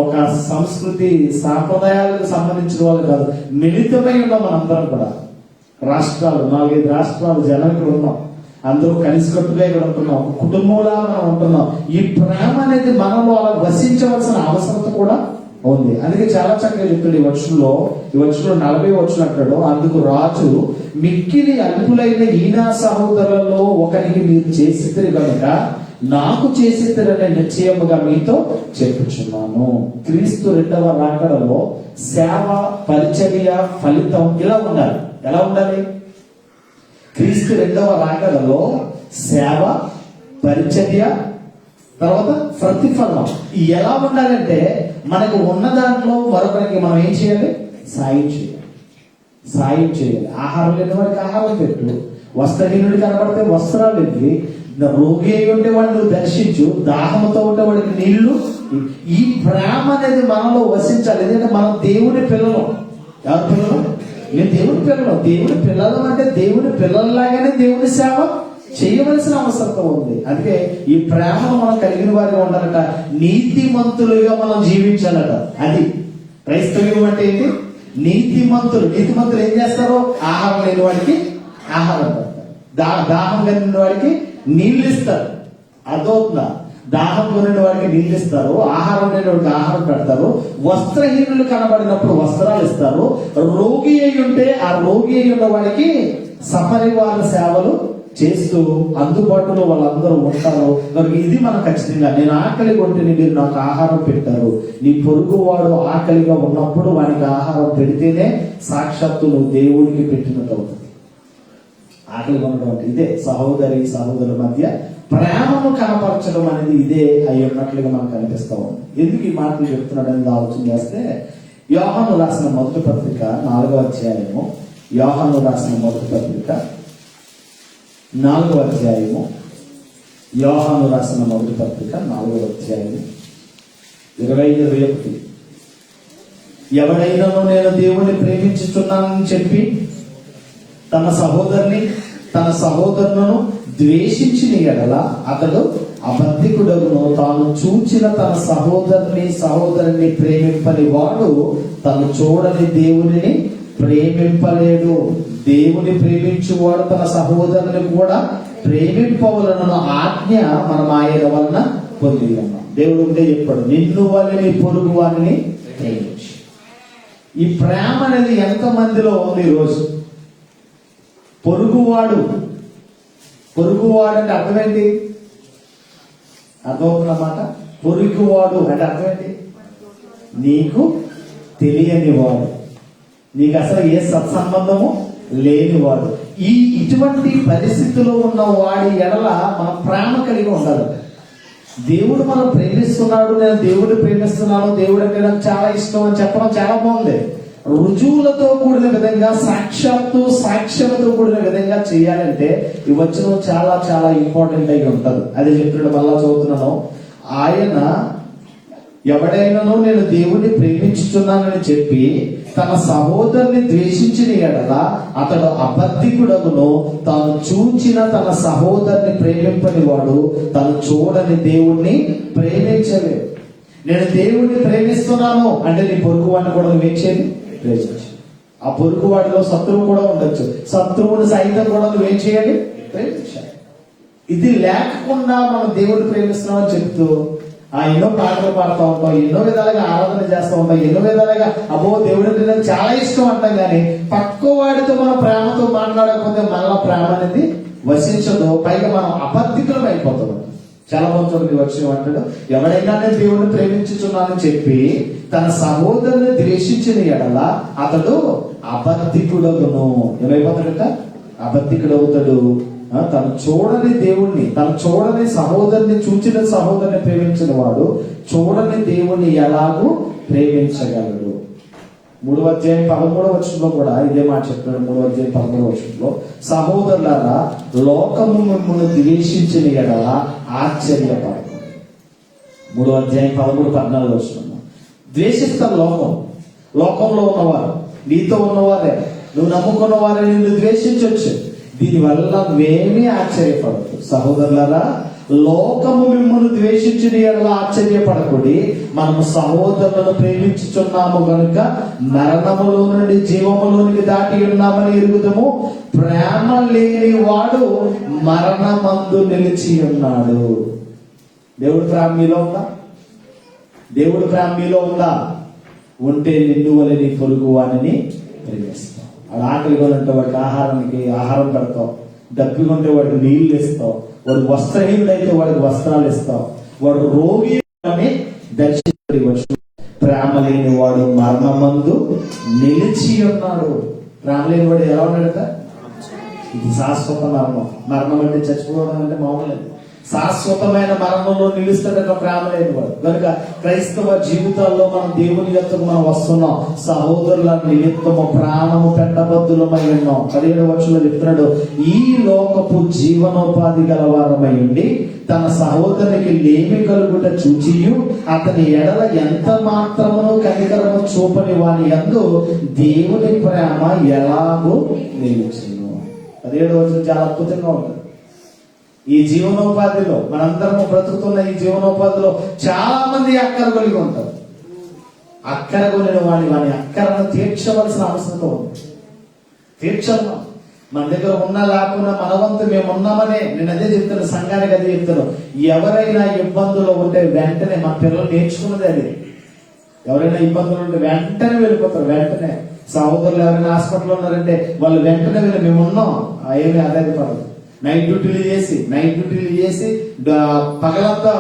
ఒక సంస్కృతి సాంప్రదాయాలకు సంబంధించిన వాళ్ళు కాదు, మిళితమై ఉన్నాం మనందరం కూడా. 4-5 రాష్ట్రాలు జనం ఇక్కడ ఉన్నాం, అందరూ కలిసికట్టుగా ఇక్కడ ఉంటున్నాం, కుటుంబంలా మనం ఉంటున్నాం. ఈ ప్రేమ అనేది మనలో అలా వసించవలసిన అవసరత కూడా ఉంది. అందుకే చాలా చక్కగా చెప్తాడు ఈ వచనంలో 40 వచనం అంటాడు, అందుకు రాజు, మిక్కిలి అల్పులైన ఈయన సహోదరులలో ఒకరికి మీరు చేసిద్దరు కనుక నాకు చేసిద్దరనే నిశ్చయముగా మీతో చెప్పుచున్నాను. క్రీస్తు 2వ రాకడలో సేవ, పరిచర్య, ఫలితం ఇలా ఉండాలి. ఎలా ఉండాలి? క్రీస్తు 2వ రాకడలో సేవ, పరిచర్య, తర్వాత ప్రతిఫలం ఎలా ఉండాలంటే, మనకు ఉన్న దాంట్లో మరొకరికి మనం ఏం చేయాలి? సాయం చేయాలి. ఆహారం లేని వాడికి ఆహారం పెట్టు, వస్త్రహీనుడి కనబడితే వస్త్రాలు ఇవ్వి, రోగి అయి ఉంటే వాడిని దర్శించు, దాహంతో ఉంటే వాడికి నీళ్లు. ఈ ప్రేమ అనేది మనలో వసించాలి. ఎందుకంటే మనం దేవుని పిల్లలు. ఎవరి పిల్లలు? మేము దేవుని పిల్లలు. దేవుని పిల్లలు అంటే దేవుని పిల్లల్లాగానే దేవుని సేవ చేయవలసిన అవసరం ఉంది. అందుకే ఈ ప్రేమను మనం కలిగిన వారిగా ఉండాలట, నీతిమంతులుగా మనం జీవించాలట. అది క్రైస్తవ్యం అంటే ఏంటి? నీతిమంతులు ఏం చేస్తారో, ఆహారం లేని వాడికి ఆహారం పెడతారు, దాహం కలిగిన వాడికి నీళ్ళు ఇస్తారు. అదవుతుందా? దాహం కొనిన వాడికి నీళ్ళు ఇస్తారు, ఆహారం లేని వాడికి ఆహారం పెడతారు, వస్త్రహీనులు కనబడినప్పుడు వస్త్రాలు ఇస్తారు, రోగి అయి ఉంటే ఆ రోగి అయి ఉన్న వాడికి సపరివార సేవలు చేస్తూ అందుబాటులో వాళ్ళందరూ ఉంటారు. ఇది మనం ఖచ్చితంగా, నేను ఆకలి కొంటే మీరు నాకు ఆహారం పెట్టారు. నీ పొరుగు వాడు ఆకలిగా ఉన్నప్పుడు వానికి ఆహారం పెడితేనే సాక్షాత్తు నువ్వు దేవుడికి పెట్టినట్టు అవుతుంది. ఆకలి కొనడం అంటే ఇదే. సహోదరుల మధ్య ప్రేమను కనపరచడం అనేది ఇదే అయి ఉన్నట్లుగా మనకు కనిపిస్తా ఉంది. ఎందుకు ఈ మాటలు చెప్తున్నాడు అనేది ఆలోచన చేస్తే, యోహాను రాసిన మొదటి పత్రిక 4వ అధ్యాయము, యోహాను రాసిన మొదటి పత్రిక 4వ అధ్యాయము, యోహాను రాసిన మొదటి పత్రిక 4వ అధ్యాయము 20-21. ఎవడైనా నేను దేవుణ్ణి ప్రేమించుచున్నానని చెప్పి తన సహోదరులను ద్వేషించిన ఎడల అతడు అబద్ధికుడగును. తాను చూచిన తన సహోదరుని ప్రేమింపని వాడు తను చూడని దేవునిని ప్రేమింపలేడు. దేవుని ప్రేమించువాడు తన సహోదరుని కూడా ప్రేమింపవలన ఆజ్ఞ మనం ఆయన వలన పొంది ఉన్నాం. దేవుడు ఉంటే చెప్పాడు, నిన్ను వల్ల నీ పొరుగు వారిని ప్రేమించు. ఈ ప్రేమ అనేది ఎంత మందిలో ఉంది ఈరోజు? పొరుగువాడు అంటే అర్థం ఏంటి? అర్థమవుతున్నమాట. పొరుగువాడు అంటే అర్థం ఏంటి? నీకు తెలియని వాడు, నీకు అసలు ఏ సత్సంబంధము లేనివాడు. ఇటువంటి పరిస్థితిలో ఉన్న వాడి ఎడల మనం ప్రేమ కలిగి ఉండాలి. దేవుడు మనం ప్రేమిస్తున్నాడు, నేను దేవుడిని ప్రేమిస్తున్నాను, దేవుడు అంటే నాకు చాలా ఇష్టం అని చెప్పడం చాలా బాగుంది. రుజువులతో కూడిన విధంగా, సాక్ష్యాలతో కూడిన విధంగా చేయాలంటే ఈ వచనం చాలా చాలా ఇంపార్టెంట్ అయి ఉంటుంది. అదే చెప్తున్నాడు, మళ్ళా చదువుతున్నాను. ఆయన ఎవడైనాను నేను దేవుణ్ణి ప్రేమించుతున్నానని చెప్పి తన సహోదరుని ద్వేషించిన ఎడల అతడు అబద్ధికుడగును. తాను చూచిన తన సహోదరుని ప్రేమింపని వాడు తను చూడని దేవుణ్ణి ప్రేమించలేదు. నేను దేవుణ్ణి ప్రేమిస్తున్నాను అంటే నీ పొరుగు వాడిని కూడా నువ్వేం చేయాలి? ప్రేమించు. ఆ పొరుగు వాడిలో శత్రువు కూడా ఉండొచ్చు, శత్రువుని సైతం కూడా నువ్వేం చేయాలి? ప్రేమించాలి. ఇది లేకుండా మనం దేవుడిని ప్రేమిస్తున్నామని చెప్తూ ఎన్నో పాటలు పాడుతూ ఉంటాం, ఎన్నో విధాలుగా ఆరాధన చేస్తూ ఉంటాం, ఎన్నో విధాలుగా అబ్బో దేవుడి అంటే నాకు చాలా ఇష్టం అంటాం. కానీ పక్క వాడితో మనం ప్రేమతో మాట్లాడకపోతే మళ్ళా ప్రేమ అనేది వసించదు. పైగా మనం అబద్ధికులం అయిపోతాం. చాలా మంది చూడండి వచ్చిన అంటాడు, ఎవడైనా దేవుడిని ప్రేమించుచున్నానని చెప్పి తన సహోదరుని ద్వేషించిన ఎడల అతడు అబద్ధికుడగును. ఏమైపోతాడట? అబద్ధికుడు అవుతాడు. తను చూడని దేవుణ్ణి, తను చూడని సహోదరుని, చూచిన సహోదరుని ప్రేమించిన వాడు చూడని దేవుణ్ణి ఎలాగూ ప్రేమించగలడు. 3వ అధ్యాయం 13వ వచనంలో కూడా ఇదే మాట చెప్తున్నాడు. 3వ అధ్యాయం 13వ వచనంలో, సహోదరులారా లోకము మిమ్మల్ని ద్వేషించిన ఎడల ఆశ్చర్యపడదు. 3వ అధ్యాయం 13-14 వచనంలో ద్వేషిస్తారు లోకంలో ఉన్నవారు, నీతో ఉన్నవారే, నువ్వు నమ్ముకున్న వారిని నిన్ను ద్వేషించవచ్చు. దీనివల్ల నువ్వేమీ ఆశ్చర్యపడదు. సహోదరులారా లోకము మిమ్మల్ని ద్వేషించిన ఎడల ఆశ్చర్యపడకూడి, మనము సహోదరులను ప్రేమించుచున్నాము కనుక మరణములో నుండి జీవములోనికి దాటి ఉన్నామని ఎరుగుదము. ప్రేమ లేని వాడు మరణమందు నిలిచి ఉన్నాడు. దేవుడు ప్రేమ మీలో ఉందా? దేవుడు ప్రేమ మీలో ఉందా? ఉంటే నిన్ను వలె నీ పొరుగు వాడిని ప్రేమిస్తావు. వాడు ఆకలి కొనంటే వాడికి ఆహారం పెడతావు, దప్పికొంటే వాడికి నీళ్లు ఇస్తావు, వాడు వస్త్రహీనుడైతే వాడికి వస్త్రాలు ఇస్తావు, వాడు రోగి అని దర్శించబడి వచ్చు. ప్రేమ లేని వాడు మరణమందు నిలిచి ఉన్నాడు. ప్రేమ లేని వాడు ఎలా ఉన్నాడట? ఇది శాశ్వత మరణం అంటే చచ్చిపోవడం అంటే మామూలు, శాశ్వతమైన మరణంలో నిలుస్తాడట ప్రేమ లేని వాడు. కనుక క్రైస్తవ జీవితాల్లో మనం దేవుని యొక్కకు మనం వస్తున్నాం. సహోదరుల నిమిత్తము ప్రాణము పెట్టబద్దులమై ఉన్నాం. 17వ వచనంలో చెప్తున్నాడు, ఈ లోకపు జీవనోపాధి గలవారమై ఉండి తన సహోదరునికి లేమి కలుగుట చూచియు అతని ఎడల ఎంత మాత్రమును కనికరము చూపని వాని యందు దేవుని ప్రేమ ఎలాగూ నిలిచును. 17వ వచనం చాలా అద్భుతంగా ఉంటుంది. ఈ జీవనోపాధిలో మనందరము బ్రతుకుతున్న ఈ జీవనోపాధిలో చాలా మంది అక్కర కలిగి ఉంటారు. అక్కర కొనిన వాని అక్కరను తీర్చవలసిన అవసరం ఉంది. తీర్చను. మన దగ్గర ఉన్నా లేకున్నా మన వంతు మేము ఉన్నామనే నేను అదే చెప్తాను, సంఘానికి అదే చెప్తాను. ఎవరైనా ఇబ్బందులు ఉంటే వెంటనే, మా పిల్లలు నేర్చుకున్నది అది, ఎవరైనా ఇబ్బందులు ఉంటే వెంటనే వెళ్ళిపోతారు. వెంటనే సహోదరులు ఎవరైనా హాస్పిటల్లో ఉన్నారంటే వాళ్ళు వెంటనే వెళ్ళి మేము ఉన్నాం, ఏమీ అదే పడదు. నైట్ డ్యూటీలు చేసి పగలంతా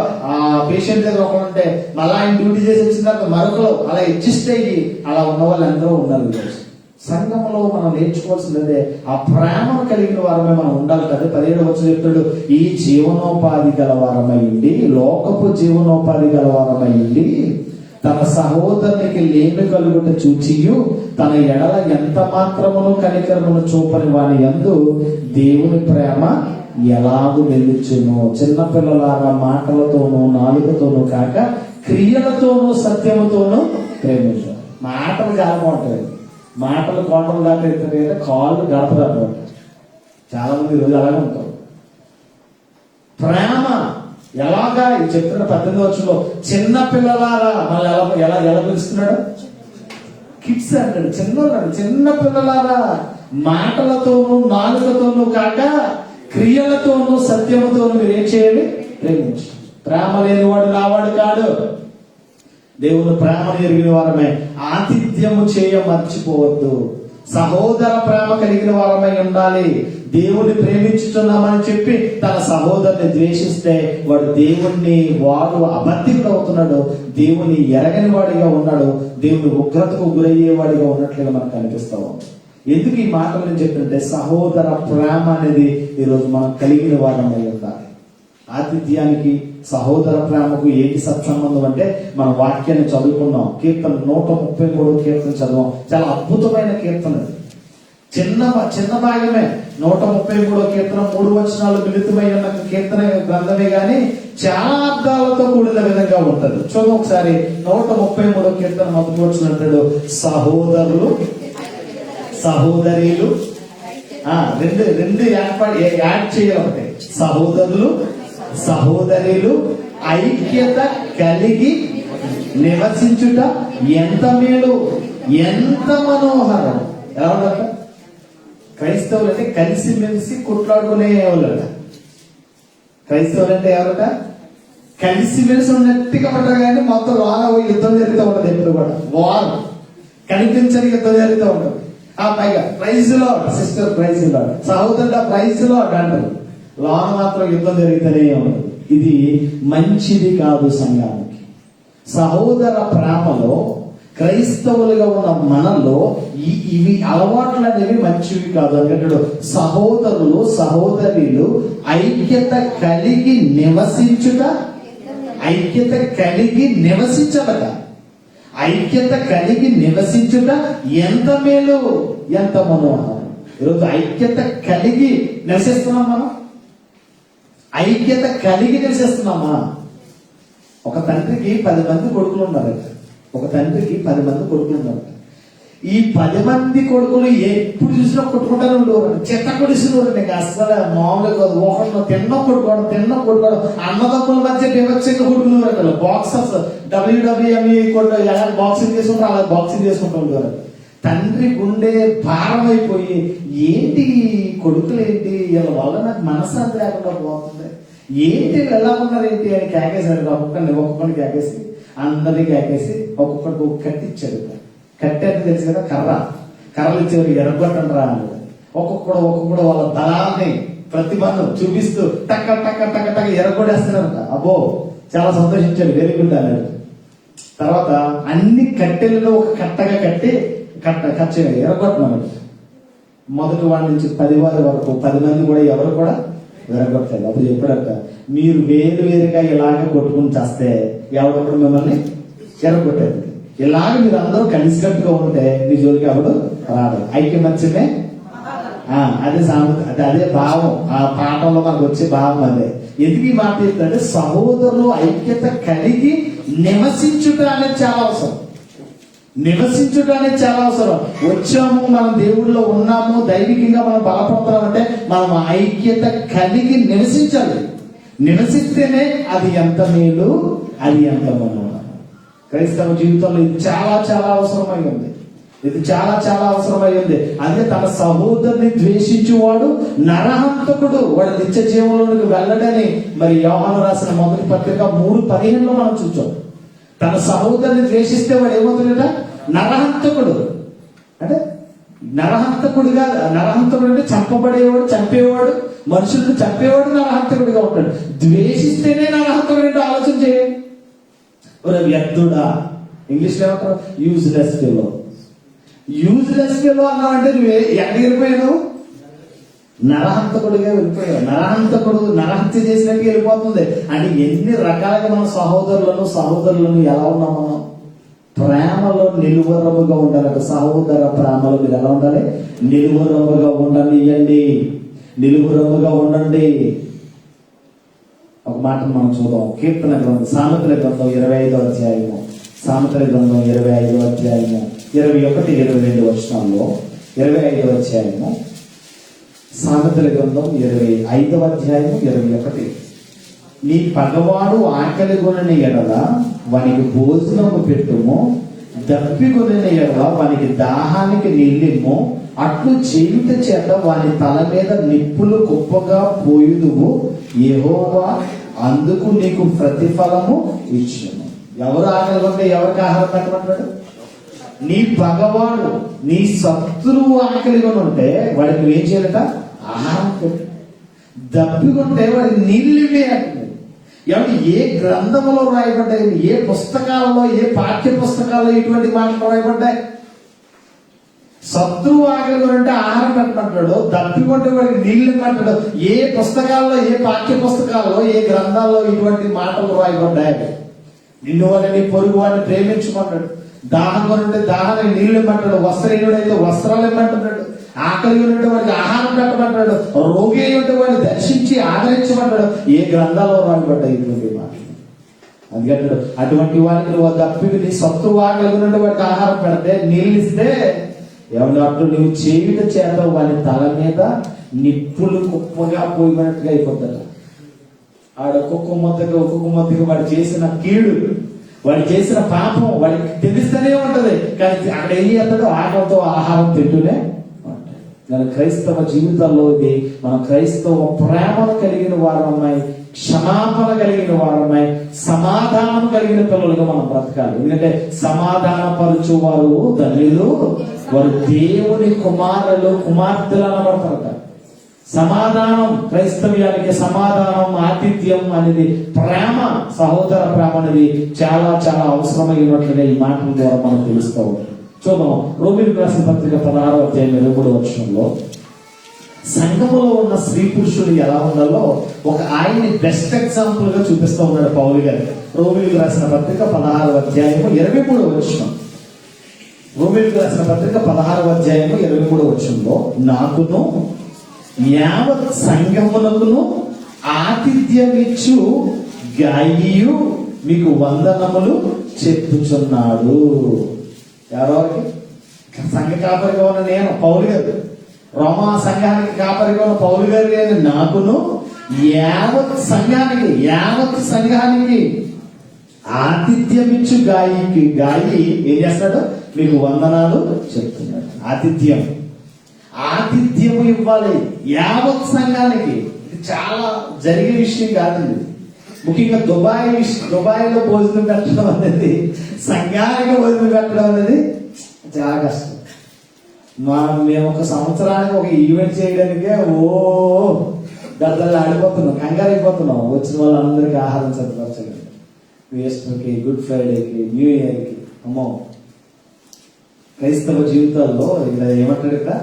పేషెంట్ దగ్గర ఒకరు ఉంటే మళ్ళీ ఆయన డ్యూటీ చేసి వచ్చిన తర్వాత మరొకరు అలా అడ్జస్ట్ అయ్యి అలా ఉన్న వాళ్ళు అందరూ ఉన్నారు. సంఘంలో మనం నేర్చుకోవాల్సిందే ఆ ప్రేమను కలిగిన వారమే మనం ఉండాలి కదా. 17వ వచనం చెప్తాడు, ఈ జీవనోపాధి గలవారమై ఉండి, లోకపు జీవనోపాధి గలవారమై ఉండి తన సహోదరునికి లేమి కలుగుట చూచియు తన ఎడల ఎంత మాత్రమును కనికరమును చూపని వాని యందు దేవుని ప్రేమ ఎలాగూ నిలుచును. చిన్నపిల్లలారా మాటలతోనూ నాలుకతోనూ కాక క్రియలతోనూ సత్యముతోనూ ప్రేమించారు. మాటలు చాలా బాగుంటాయి, మాటలు కొండలు దాకా ఎత్తాయి కదా, కాళ్ళు గడపదన్నమాట. చాలా మంది ఈరోజు అలాగే ఉంటారు. ప్రేమ ఎలాగా ఇది చెప్తున్న 18వ వచనంలో, చిన్న పిల్లలారా మళ్ళీ ఎలా పిలుస్తున్నాడు? కిడ్స్ అంటాడు, చిన్న పిల్లలారా మాటలతోనూ నాలుకతోనూ కాక క్రియలతోనూ సత్యముతోనూ మీరు ఏం చేయాలి? ప్రేమించు. ప్రేమ లేని వాడు నావాడు కాడు. దేవుని ప్రేమను ఎరిగిన వారమే ఆతిథ్యము చేయ మర్చిపోవద్దు. సహోదర ప్రేమ కలిగిన వారమై ఉండాలి. దేవుని ప్రేమించుతున్నామని చెప్పి తన సహోదరుని ద్వేషిస్తే వాడు అబద్ధికుడు అవుతున్నాడు, దేవుని ఎరగని వాడిగా ఉన్నాడు, దేవుని ఉగ్రతకు గురయ్యేవాడిగా ఉన్నట్లుగా మనకు కనిపిస్తాము. ఎందుకు ఈ మాటలు నేను చెప్తుంటే, సహోదర ప్రేమ అనేది ఈరోజు మనం కలిగిన వారమై ఉండాలి. ఆతిథ్యానికి సహోదర ప్రేమకు ఏంటి సత్సంబంధం అంటే, మన వాక్యాన్ని చదువుకున్నాం. కీర్తన 133 కీర్తన చదివాం. చాలా అద్భుతమైన కీర్తన. చిన్న భాగమే 133 కీర్తన 3 వచనాలు మిళితమై ఉన్న కీర్తన గ్రంథమే గాని చాలా అర్థాలతో కూడిన విధంగా ఉంటది. చూద్దాం ఒకసారి. 133 కీర్తన 1వ వచనం అంటాడు, సహోదరులు సహోదరీలు రెండు యాడ్ చేయాలి. సహోదరులు సహోదరీలు ఐక్యత కలిగి నివసించుట ఎంత మేలు, ఎంత మనోహరం. ఎలా ఉండాలి? క్రైస్తవులు అంటే కలిసి మెలిసి కొట్లాడుకునే వాళ్ళట. క్రైస్తవులు అంటే ఎవరట? కలిసిమెలిసి ఉన్నట్టుగా ఉంటారు కానీ మొత్తం లోన యుద్ధం జరుగుతూ ఉంటుంది. ఎప్పుడు కూడా వార్, కనిపించని యుద్ధం జరుగుతూ ఉంటుంది. ఆ పైగా praise lord, sister praise lord, సహోదరుడు ప్రైజ్ లార్డ్ అంటారు. లోన మాత్రం యుద్ధం జరుగుతూనే ఉంటుంది. ఇది మంచిది కాదు సంఘానికి. సహోదర ప్రేమలో క్రైస్తవులుగా ఉన్న మనలో ఇవి అలవాట్లు అనేవి మంచివి కాదు. అందుకంటే సహోదరులు సహోదరులు ఐక్యత కలిగి నివసించుట, ఐక్యత కలిగి నివసించబట, ఐక్యత కలిగి నివసించుట ఎంత మేలు, ఎంత మనోహరం. ఈరోజు ఐక్యత కలిగి నివసిస్తున్నాం మనం. ఐక్యత కలిగి నివసిస్తున్నామా? ఒక తండ్రికి 10 మంది కొడుకులు ఉన్నారట. ఒక తండ్రికి 10 మంది కొడుకులు ఉన్నారట. ఈ 10 మంది కొడుకులు ఎప్పుడు చూసినా కొట్టుకుంటానే ఉండేవారు. చెత్త కొడిసినవారు. నీకు అసలు మామూలుగా ఒకళ్ళు తిన్న కొట్టుకోవడం అన్నదమ్ముల మధ్య వివక్షంగా కొట్టుకునేవారు. బాక్సర్స్ WWE ఎలా బాక్సింగ్ చేసుకుంటారు అలా బాక్సింగ్ చేసుకుంటూ ఉండేవారు. తండ్రి గుండె భారం అయిపోయి, ఏంటి కొడుకులు ఏంటి, వీళ్ళ వల్ల నాకు మనశ్శాంతి లేకుండా పోతుంది, ఏంటి ఎలా ఉన్నారు ఏంటి అని కేకేశారు. ఒక్కొక్కరిని కేకేసి, అందరినీ కేకేసి ఒక్కొక్కరికి ఒక కట్టి ఇచ్చాడు. కట్టి అంటే తెలుసు కదా, కర్రలు ఇచ్చేవారు. ఎరగొట్టండి రా అన్నాడు. ఒక్కొక్కడు వాళ్ళ బలాన్ని ప్రతిభను చూపిస్తూ టక్క టక్క టక్క టక్క ఎరగొడేస్తున్నారంట. అబ్బో చాలా సంతోషించాడు, వెరీ గుడ్ అన్నాడు. తర్వాత అన్ని కట్టెలను ఒక కట్టగా కట్టి ఎరగొట్టమన్నాడు. మొదటి వాడి నుంచి 10 వారి వరకు 10 మంది కూడా ఎవరు కూడా విరగొట్టలేదు. అప్పుడు చెప్పాడట, మీరు వేరుగా ఇలాగ కొట్టుకుని చేస్తే ఎవడొకడు మిమ్మల్ని ఎరగొట్టేది. ఇలాగ మీరు అందరూ కలిసికట్టుగా ఉంటే మీ జోలికి ఎవడు రాడు. ఐక్యమత్యమే అదే సామెత, అదే భావం. ఆ పాఠంలో మనకు వచ్చే భావం అదే. ఎందుకు ఈ మాట చెప్తుంటే, సహోదరులు ఐక్యత కలిగి నివసించుట అనేది చాలా అవసరం. నివసించుట అనేది చాలా అవసరం. వచ్చాము, మనం దేవుడిలో ఉన్నాము, దైవికంగా మనం బలపడుతున్నామంటే మనం ఐక్యత కలిగి నివసించాలి. నివసిస్తేనే అది ఎంత మేలు, అది ఎంత మనోహరం. క్రైస్తవ జీవితంలో ఇది చాలా చాలా అవసరమై ఉంది. ఇది చాలా చాలా అవసరమై ఉంది. అదే తన సహోదరుని ద్వేషించువాడు నరహంతకుడు, వాడు నిత్య జీవంలోనికి వెళ్ళడని మరి యోహాను రాసిన మొదటి పత్రిక 3:15 మనం చూచాం. తన సహోదరుని ద్వేషిస్తే వాడు ఏమవుతాడట? నరహంతకుడు. అంటే నరహంతకుడు అంటే చంపబడేవాడు, చంపేవాడు, మనుషులను చంపేవాడు నరహంతకుడిగా ఉంటాడు. ద్వేషిస్తేనే నరహంతకుడు అంటే ఆలోచన చేయండి. వ్యర్థుడా, ఇంగ్లీష్ లో ఏమంటారు? Useless fellow. యూజ్లెస్ ఫెలో అన్నావంటే నువ్వు ఎక్కడికి వెళ్ళిపోయావు? నరహంతకుడిగా వెళ్ళిపోయావు. నరహత్య చేసినట్టు వెళ్ళిపోతుంది. అంటే ఎన్ని రకాలుగా మన సహోదరులను ఎలా ఉన్నాం మనం? ప్రేమలో నిలువరముగా ఉండాలి. సహోదర ప్రేమలో మీరు ఎలా ఉండాలి? నిలువరముగా ఉండండి. నిలువరముగా ఉండండి. ఒక మాటను మనం చూద్దాం. కీర్తన గ్రంథం, సామెతల గ్రంథం 25వ అధ్యాయము, సామెతల గ్రంథం 25వ అధ్యాయము 21-22 వచనాల్లో, 25వ అధ్యాయము, సామెతల గ్రంథం 25వ అధ్యాయము 21. నీ పగవాడు ఆకలి కొనని ఎడల వానికి భోజనము పెట్టుము, దప్పికొనిన ఎడల వానికి దాహానికి నీళ్ళిమ్ము. అట్లు చేయుట చేత వాని తల మీద నిప్పులు కుప్పగా పోయుదువు. యెహోవా అందుకు నీకు ప్రతిఫలము ఇచ్చును. ఎవరు ఆకలి కొంటే ఎవరికి ఆహారం పెట్టమంటాడు? నీ పగవాడు, నీ శత్రువు ఆకలి కొని ఉంటే వాడికి ఏం చేయాలట? ఆహారం పెట్టు. దప్పికొంటే వాడికి నీళ్ళు ఇవ్వేయాలి. ఎవరు ఏ గ్రంథంలో రాయబడ్డాయి? ఏ పుస్తకాలలో, ఏ పాఠ్య పుస్తకాల్లో ఇటువంటి మాటలు రాయబడ్డాయి? శత్రువు ఆకలి అంటే ఆహారం పెట్టమంటాడు, దప్పికొంటే వాడికి నీళ్లు పెట్టాడు. ఏ పుస్తకాల్లో, ఏ పాఠ్య పుస్తకాల్లో, ఏ గ్రంథాల్లో ఇటువంటి మాటలు రాయబడ్డాయి? నిన్ను వాళ్ళని పొరుగు వాడిని ప్రేమించమంటాడు. దాహం కొనుంటే దాహానికి నీళ్లు ఇమ్మంటాడు. వస్త్రహీనుడైతే వస్త్రాలు ఇమ్మంటున్నాడు. ఆకలి ఉంటే వాడికి ఆహారం పెట్టమంటాడు. రోగి ఉంటే వాడిని దర్శించి ఆదరించమంటాడు. ఏ గ్రంథాల్లో రాయబడ్డాయి ఇటువంటి మాటలు? అందుకంటాడు, అటువంటి వాడికి నువ్వు దప్పికి నీ శత్రువు ఆకలి ఉంటే వాడికి ఆహారం పెడితే, నీళ్ళు ఇస్తే, ఎవరినట్టు నువ్వు చేయుట చేత వాడి తల మీద నిప్పులు కుప్పగా పోయినట్టుగా అయిపోతాడు. ఆడ ఒక్కొక్క మొత్తగా వాడు చేసిన కీడు, వాడు చేసిన పాపం వాడికి తెలుస్తూనే ఉంటది. కానీ అక్కడ ఏం చేస్తాడో ఆకలితో ఆహారం తింటూనే ఉంటాడు. క్రైస్తవ జీవితాల్లో ఇది మనం క్రైస్తవ ప్రేమను కలిగిన వారమై క్షమాపణ కలిగిన వారమై సమాధానం కలిగిన పిల్లలుగా మనం బ్రతకాలి. ఎందుకంటే సమాధానపరచు వారు ధన్యులు, వారు దేవుని కుమారులు కుమార్తెలు అనబడతారట. సమాధానం, క్రైస్తవ్యానికి సమాధానం, ఆతిథ్యం అనేది ప్రేమ, సహోదర ప్రేమ అనేది చాలా చాలా అవసరమైనట్లుగా ఈ మాటల ద్వారా మనం తెలుస్తూ ఉంటాం. చూద్దాం, రోమీయులకు రాసిన పత్రిక 16వ అధ్యాయం 23వ వచనంలో సంఘములో ఉన్న స్త్రీ పురుషులు ఎలా ఉండాలో ఒక ఆయన్ని బెస్ట్ ఎగ్జాంపుల్ గా చూపిస్తూ ఉన్నాడు పౌలు గారు. రోమీయులకు రాసిన పత్రిక 16వ అధ్యాయము 23వ వచనం. రోమీయులకు రాసిన పత్రిక 16వ అధ్యాయము 23వ వచనంలో నాకును యావత్ సంఘమునకును ఆతిథ్యమిచ్చు గాయియు మీకు వందనములు చెప్పుచున్నాడు. ఎవరికి? సంఘ కాపరిగా ఉన్న నేను, పౌలు గారు, రోమా సంఘానికి కాపరిగా ఉన్న పౌలు గారు నేను నాకును యావత్ సంఘానికి ఆతిథ్యమిచ్చు గాయి ఏం చేస్తాడు? మీకు వందనాలు చెప్తున్నాడు. ఆతిథ్యము ఇవ్వాలి యావత్ సంఘానికి. ఇది చాలా జరిగే విషయం కాదండి. ముఖ్యంగా దుబాయ్లో భోజనం పెట్టడం అనేది, సంఘానికి భోజనం పెట్టడం అనేది చాలా కష్టం. మేము ఒక సంవత్సరానికి ఒక ఈవెంట్ చేయడానికే దద్దలు ఆడిపోతున్నాం, కంగారు అయిపోతున్నాం. వచ్చిన వాళ్ళందరికీ ఆహారం సరిపరచండి. ఈస్టర్కి, గుడ్ ఫ్రైడేకి, న్యూ ఇయర్కి. అమ్మో, క్రైస్తవ జీవితాల్లో ఇక్కడ ఏమంటాడు? ఇక్కడ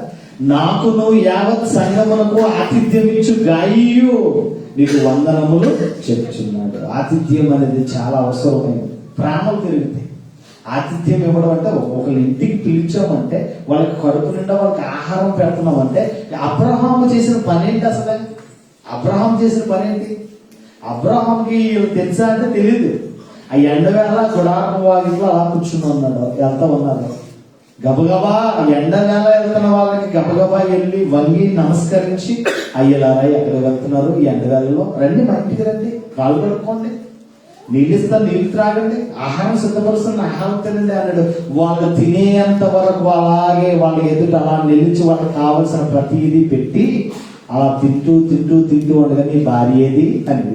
నాకును యావత్ సంఘమునకు ఆతిథ్యం ఇచ్చు గాయియు నీకు వందనములు చెప్పుచున్నాడు. ఆతిథ్యం అనేది చాలా అవసరమైనది. ప్రేమలు పెరుగుతాయి. ఆతిథ్యం ఇవ్వడం అంటే ఒకళ్ళ ఇంటికి పిలిచామంటే వాళ్ళకి కడుపు నిండా వాళ్ళకి ఆహారం పెడుతున్నామంటే అబ్రహాము చేసిన పని ఏంటి? అసలు అబ్రహాం చేసిన పని ఏంటి? అబ్రహాంకి తెలుసా అంటే తెలియదు. ఆ ఎండవేళ గుడారం వాగిట్లో అలా కూర్చుని ఉన్నాడు, వెళ్తా ఉన్నారు. గబగబా ఎండవేళ వెళ్తున్న వాళ్ళకి గబగబా వెళ్ళి వంగి నమస్కరించి, అయ్యలారా ఎక్కడ వెళ్తున్నారు ఈ ఎండవేళలో? రండి, మా ఇంటికి రండి, కాళ్ళు కడుక్కోండి, నీళ్ళు ఇస్తాను, నీళ్ళు త్రాగండి, ఆహారం సిద్ధపరుస్తున్న ఆహారం తినండి అన్నాడు. వాళ్ళు తినేంత వరకు అలాగే వాళ్ళ ఎదుట అలా నిలిచి వాళ్ళకి కావలసిన ప్రతిదీ పెట్టి అలా తింటూ ఉండగా నీ భార్య ఏది అని.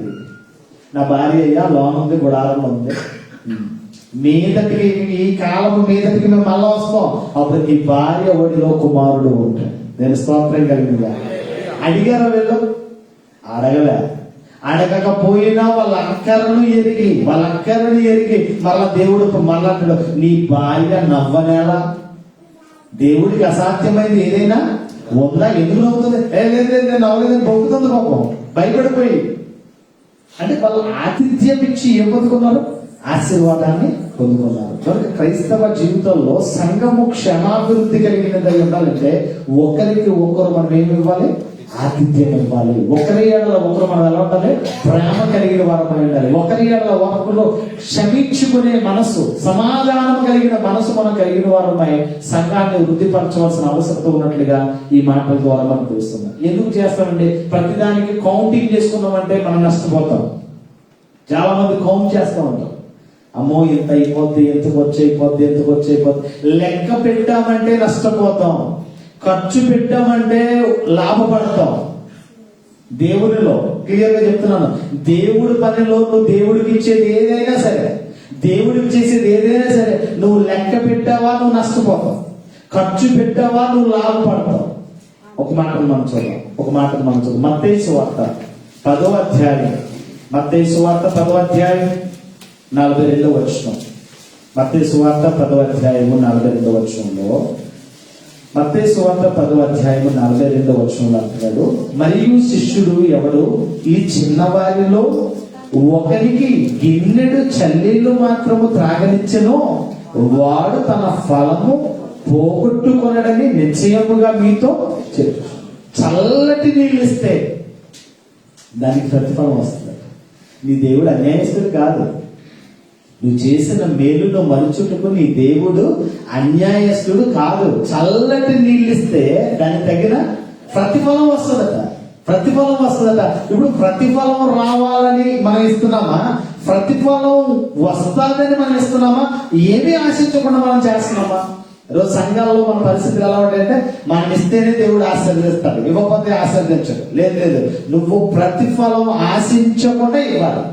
నా భార్య అయ్యా లోన ఉంది, గుడారంలో ఉంది, మీదటికి ఈ కాలం మీదటికి మేము మళ్ళా వస్తాం, అప్పుడు నీ భార్య ఒడిలో కుమారుడు ఉంటాడు. నేను స్తోత్రం కలిగిందా? అడిగారా వీళ్ళు? అడగకపోయినా వాళ్ళ అక్కరను ఎరిగి మళ్ళా దేవుడు మళ్ళా నీ భార్య నవ్వనేలా? దేవుడికి అసాధ్యమైంది ఏదైనా ఉందా? ఎందుకు నవ్వుతుంది? నేను నవ్వలేదని పొక్కుతుంది పాపం, భయపడిపోయి. అంటే వాళ్ళు ఆతిథ్యం ఇచ్చి ఏం పొందుకున్నారు? ఆశీర్వాదాన్ని పొందుకున్నారు. కనుక క్రైస్తవ జీవితంలో సంఘము క్షమాభివృద్ధి కలిగినదై ఉండాలంటే ఒకరికి ఒకరు మనం ఏమి ఇవ్వాలి? ఆతిథ్యం ఇవ్వాలి. ఒకరి ఏడల ఒకరు మనం ఎలా ఉండాలి? ప్రేమ కలిగిన వారమై ఉండాలి. ఒకరి ఏడల ఒకరు క్షమించుకునే మనసు, సమాధానం కలిగిన మనసు మనం కలిగిన వారమై సంఘాన్ని వృద్ధిపరచవలసిన అవసరత ఉన్నట్లుగా ఈ మాటల ద్వారా మనం తెలుస్తున్నాం. ఎందుకు చేస్తామండి? ప్రతిదానికి కౌంటింగ్ చేసుకున్నామంటే మనం నష్టపోతాం. చాలా మంది కౌంట్ చేస్తూ ఉంటాం. అమ్మో ఎంత అయిపోద్ది, ఎంతకు వచ్చైపోద్ది. లెక్క పెట్టామంటే నష్టపోతాం, ఖర్చు పెట్టామంటే లాభపడతాం. దేవుడిలో క్లియర్గా చెప్తున్నాను, దేవుడి పనిలో నువ్వు దేవుడికి ఇచ్చేది ఏదైనా సరే, దేవుడికి చేసేది ఏదైనా సరే, నువ్వు లెక్క పెట్టావా నువ్వు నష్టపోతావు, ఖర్చు పెట్టావా నువ్వు లాభపడతావు. ఒక మాటను మనం చూద్దాం. మత్తయి సువార్త 10వ అధ్యాయం, 10వ అధ్యాయం 42వ వచనం. మత్తయి సువార్త 10వ అధ్యాయము 42వ వచనంలో, మత్తయి సువార్త 10వ అధ్యాయము 42వ వచనంలో అంటున్నాడు, మరియు శిష్యుడు ఎవడు ఈ చిన్నవారిలో ఒకరికి గిన్నెడు చల్లీలు మాత్రము త్రాగనిచ్చెనో వాడు తన ఫలము పోగొట్టుకొనడని నిశ్చయముగా మీతో చెప్పు. చల్లటి నీళ్ళు ఇస్తే దానికి ప్రతిఫలం వస్తుంది. నీ దేవుడు అన్యాయస్తుడు కాదు. నువ్వు చేసిన మేలును మరుచుటకు నీ దేవుడు అన్యాయస్తుడు కాదు. చల్లటి నీళ్ళు ఇస్తే దానికి తగిన ప్రతిఫలం వస్తుందట. ఇప్పుడు ప్రతిఫలం రావాలని మనం ఇస్తున్నామా? ప్రతిఫలం వస్తుందని మనం ఇస్తున్నామా? ఏమీ ఆశించకుండా మనం చేస్తున్నామా? ఈరోజు సంఘాలలో మన పరిస్థితులు ఎలా ఉంటాయంటే మనం ఇస్తేనే దేవుడు ఆశీర్వదిస్తాడు, ఇవ్వకపోతే ఆశీర్వదించడు. లేదు, నువ్వు ప్రతిఫలం ఆశించకుండా ఇవ్వాలి.